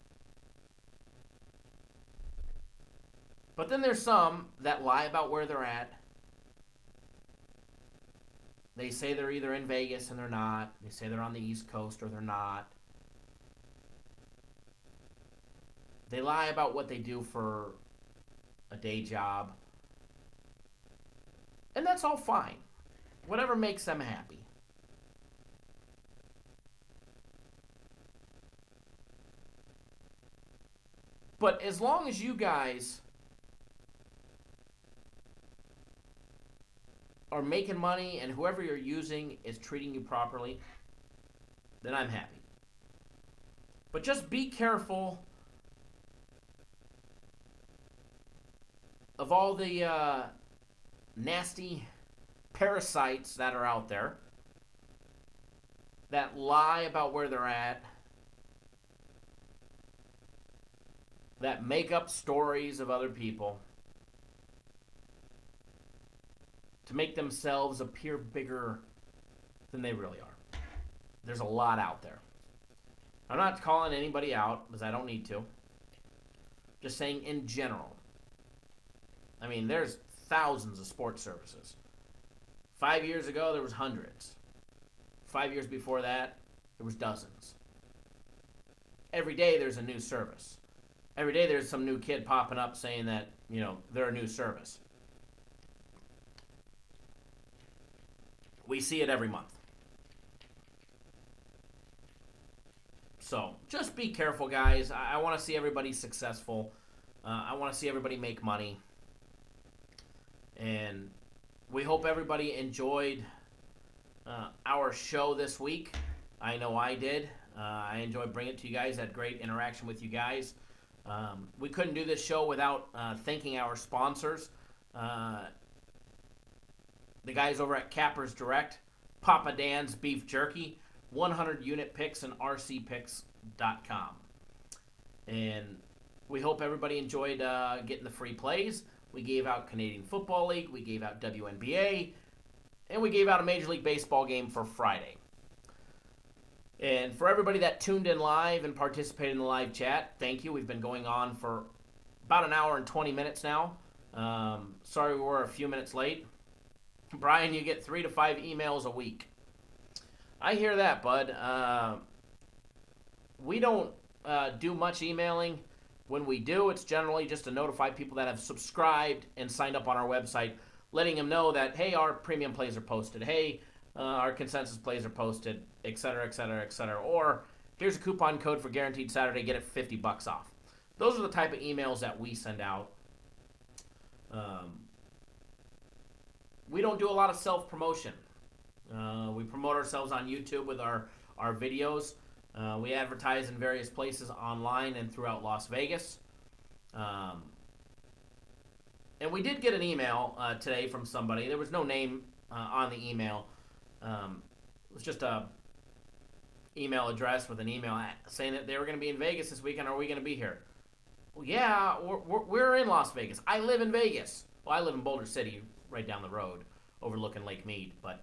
But then there's some that lie about where they're at. They say they're either in Vegas and they're not. They say they're on the East Coast or they're not. They lie about what they do for a day job. And that's all fine. Whatever makes them happy. But as long as you guys are making money and whoever you're using is treating you properly, then I'm happy. But just be careful of all the nasty parasites that are out there that lie about where they're at, that make up stories of other people to make themselves appear bigger than they really are. There's a lot out there. I'm not calling anybody out because I don't need to. Just saying in general. I mean, there's thousands of sports services. 5 years ago, there was hundreds. 5 years before that, there was dozens. Every day, there's a new service. Every day, there's some new kid popping up saying that, they're a new service. We see it every month. So, just be careful, guys. I want to see everybody successful. I want to see everybody make money. And we hope everybody enjoyed our show this week. I know I did. I enjoyed bringing it to you guys. Had great interaction with you guys. We couldn't do this show without thanking our sponsors. The guys over at Cappers Direct, Papa Dan's Beef Jerky, 100 Unit Picks, and rcpicks.com. And we hope everybody enjoyed getting the free plays. We gave out Canadian Football League, we gave out WNBA, and we gave out a Major League Baseball game for Friday. And for everybody that tuned in live and participated in the live chat, thank you. We've been going on for about an hour and 20 minutes now. Sorry we were a few minutes late. Brian, you get 3 to 5 emails a week. I hear that, bud. We don't do much emailing. When we do, it's generally just to notify people that have subscribed and signed up on our website, letting them know that, hey, our premium plays are posted. Hey, our consensus plays are posted, etc., etc., etc. Or, here's a coupon code for Guaranteed Saturday, get it $50 off. Those are the type of emails that we send out. We don't do a lot of self-promotion. We promote ourselves on YouTube with our videos. We advertise in various places online and throughout Las Vegas. And we did get an email today from somebody. There was no name on the email. It was just a email address with an email saying that they were going to be in Vegas this weekend. Are we going to be here? Well, yeah, we're in Las Vegas. I live in Vegas. Well, I live in Boulder City, right down the road, overlooking Lake Mead. But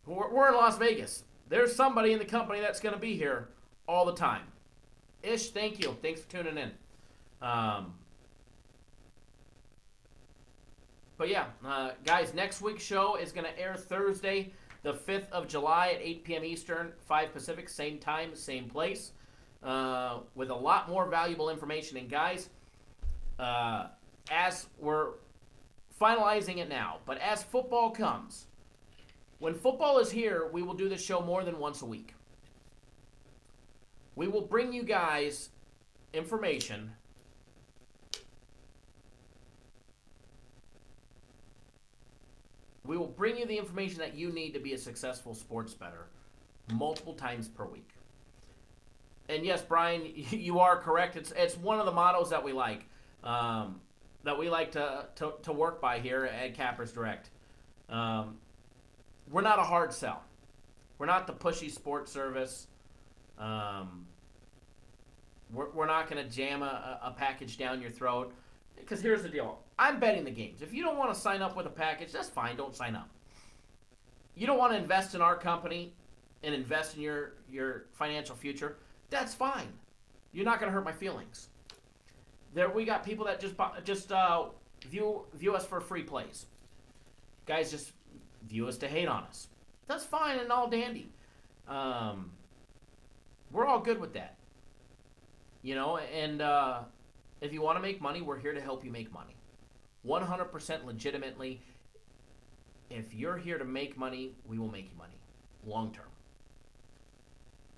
we're in Las Vegas. There's somebody in the company that's going to be here all the time. Ish, thank you. Thanks for tuning in. But yeah, guys, next week's show is going to air Thursday, the 5th of July at 8 p.m. Eastern, 5 Pacific, same time, same place, with a lot more valuable information. And guys, as we're finalizing it now, but as football comes, when football is here, we will do this show more than once a week. We will bring you guys information We will bring you the information that you need to be a successful sports bettor multiple times per week. And yes, Brian, you are correct. It's one of the mottos that we like to work by here at Cappers Direct. We're not a hard sell. We're not the pushy sports service. We're not going to jam a package down your throat. Because here's the deal. I'm betting the games. If you don't want to sign up with a package, that's fine. Don't sign up. You don't want to invest in our company and invest in your financial future, that's fine. You're not going to hurt my feelings. We got people that just view us for free plays. Guys just view us to hate on us. That's fine and all dandy. We're all good with that. And if you want to make money, we're here to help you make money. 100% legitimately. If you're here to make money, we will make you money. Long term.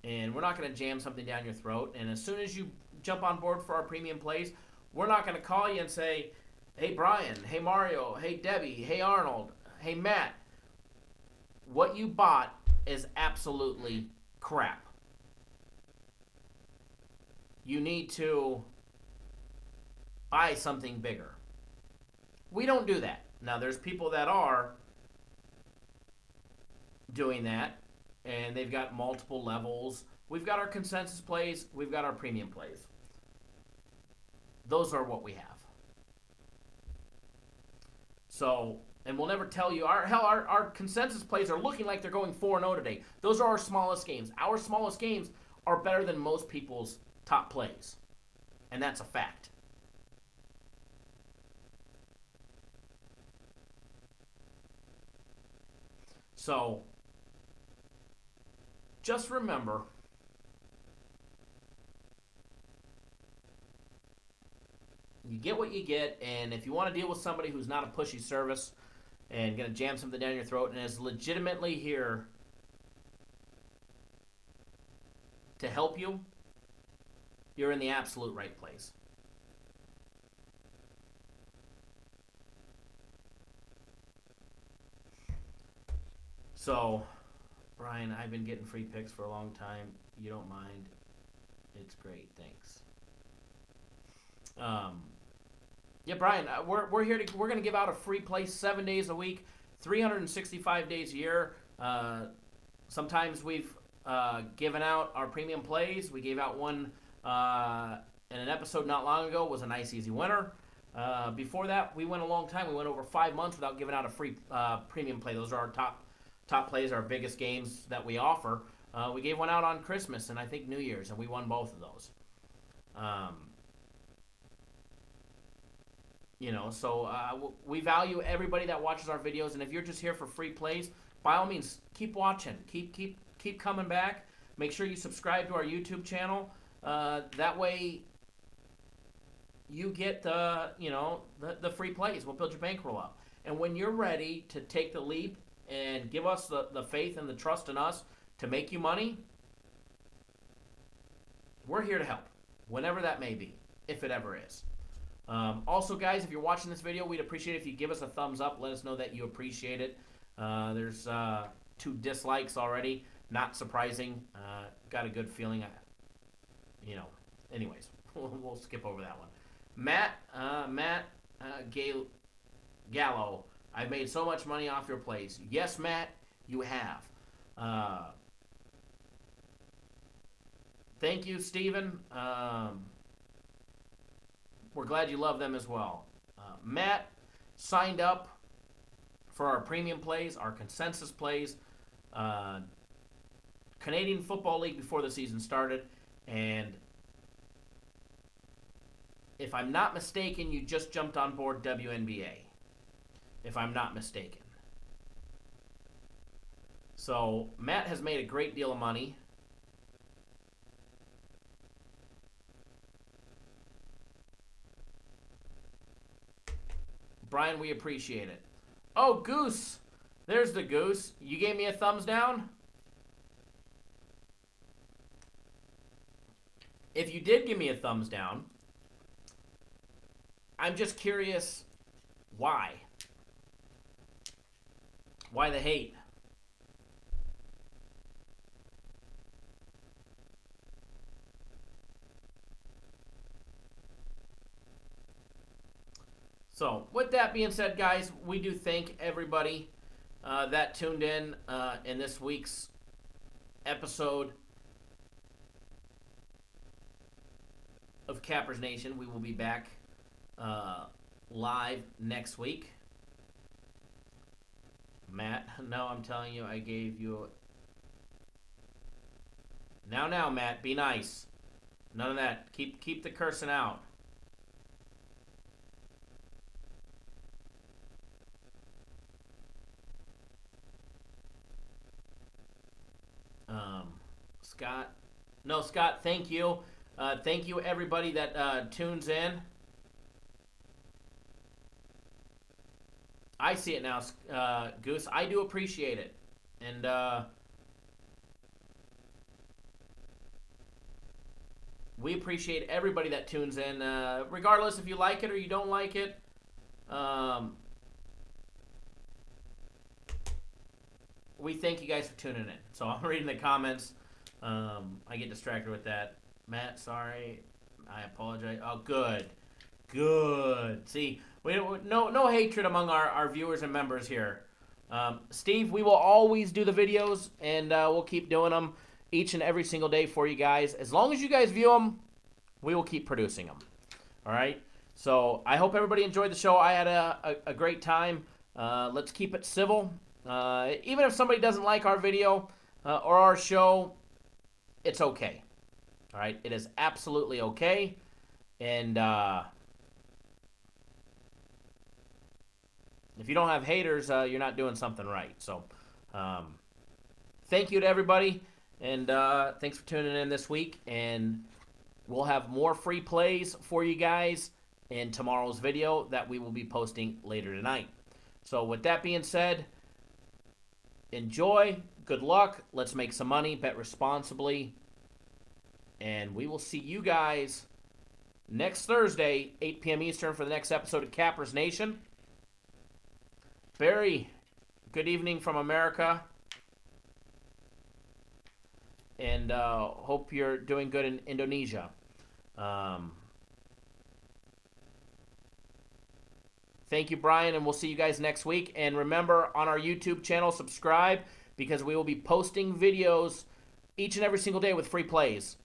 And we're not going to jam something down your throat. And as soon as you jump on board for our premium plays, we're not going to call you and say, hey, Brian, hey, Mario, hey, Debbie, hey, Arnold, hey, Matt. What you bought is absolutely crap. You need to buy something bigger. We don't do that. Now, there's people that are doing that, and they've got multiple levels. We've got our consensus plays. We've got our premium plays. Those are what we have. So, and we'll never tell you. Our consensus plays are looking like they're going 4-0 today. Those are our smallest games. Our smallest games are better than most people's top plays. And that's a fact. So, just remember, you get what you get, and if you want to deal with somebody who's not a pushy service and going to jam something down your throat and is legitimately here to help you, you're in the absolute right place. So, Brian, I've been getting free picks for a long time. You don't mind? It's great. Thanks. Yeah, Brian, we're here to we're going to give out a free play 7 days a week, 365 days a year. Sometimes we've given out our premium plays. We gave out one in an episode not long ago. It was a nice, easy winner. Before that, we went a long time. We went over 5 months without giving out a free premium play. Those are our top plays, our biggest games that we offer. We gave one out on Christmas and I think New Year's, and we won both of those. So we value everybody that watches our videos, and if you're just here for free plays, by all means, keep watching. Keep coming back. Make sure you subscribe to our YouTube channel. That way you get the free plays. We'll build your bankroll up. And when you're ready to take the leap and give us the faith and the trust in us to make you money, we're here to help, whenever that may be, if it ever is. Also, guys, if you're watching this video, we'd appreciate it if you give us a thumbs up. Let us know that you appreciate it. There's 2 dislikes already. Not surprising. Got a good feeling. Anyways, we'll skip over that one. Matt Gallo, I've made so much money off your plays. Yes, Matt, you have. Thank you, Steven. We're glad you love them as well. Matt signed up for our premium plays, our consensus plays, Canadian Football League before the season started, and if I'm not mistaken, you just jumped on board WNBA, if I'm not mistaken. So Matt has made a great deal of money. Brian, we appreciate it. Oh, Goose. There's the Goose. You gave me a thumbs down? If you did give me a thumbs down, I'm just curious why. Why the hate? So, with that being said, guys, we do thank everybody that tuned in this week's episode of Cappers Nation. We will be back live next week. Matt, no, I'm telling you, I gave you... Now, Matt, be nice. None of that. Keep the cursing out. Scott. No, Scott, thank you. Thank you, everybody that tunes in. I see it now, Goose. I do appreciate it. And we appreciate everybody that tunes in, regardless if you like it or you don't like it. We thank you guys for tuning in. So I'm reading the comments. I get distracted with that. Matt, sorry. I apologize. Oh, good. Good. See, no hatred among our viewers and members here. Steve, we will always do the videos, and we'll keep doing them each and every single day for you guys. As long as you guys view them, we will keep producing them. All right? So I hope everybody enjoyed the show. I had a great time. Let's keep it civil. Even if somebody doesn't like our video or our show, it's okay. All right? It is absolutely okay. And if you don't have haters, you're not doing something right. So thank you to everybody. And thanks for tuning in this week. And we'll have more free plays for you guys in tomorrow's video that we will be posting later tonight. So with that being said, enjoy. Good luck. Let's make some money. Bet responsibly. And we will see you guys next Thursday, 8 p.m. Eastern, for the next episode of Cappers Nation. Barry, good evening from America. And hope you're doing good in Indonesia. Thank you, Brian, and we'll see you guys next week. And remember, on our YouTube channel, subscribe, because we will be posting videos each and every single day with free plays.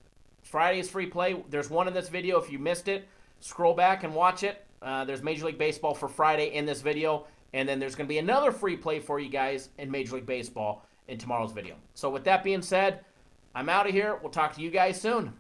Friday is free play. There's one in this video. If you missed it, scroll back and watch it. There's Major League Baseball for Friday in this video. And then there's going to be another free play for you guys in Major League Baseball in tomorrow's video. So with that being said, I'm out of here. We'll talk to you guys soon.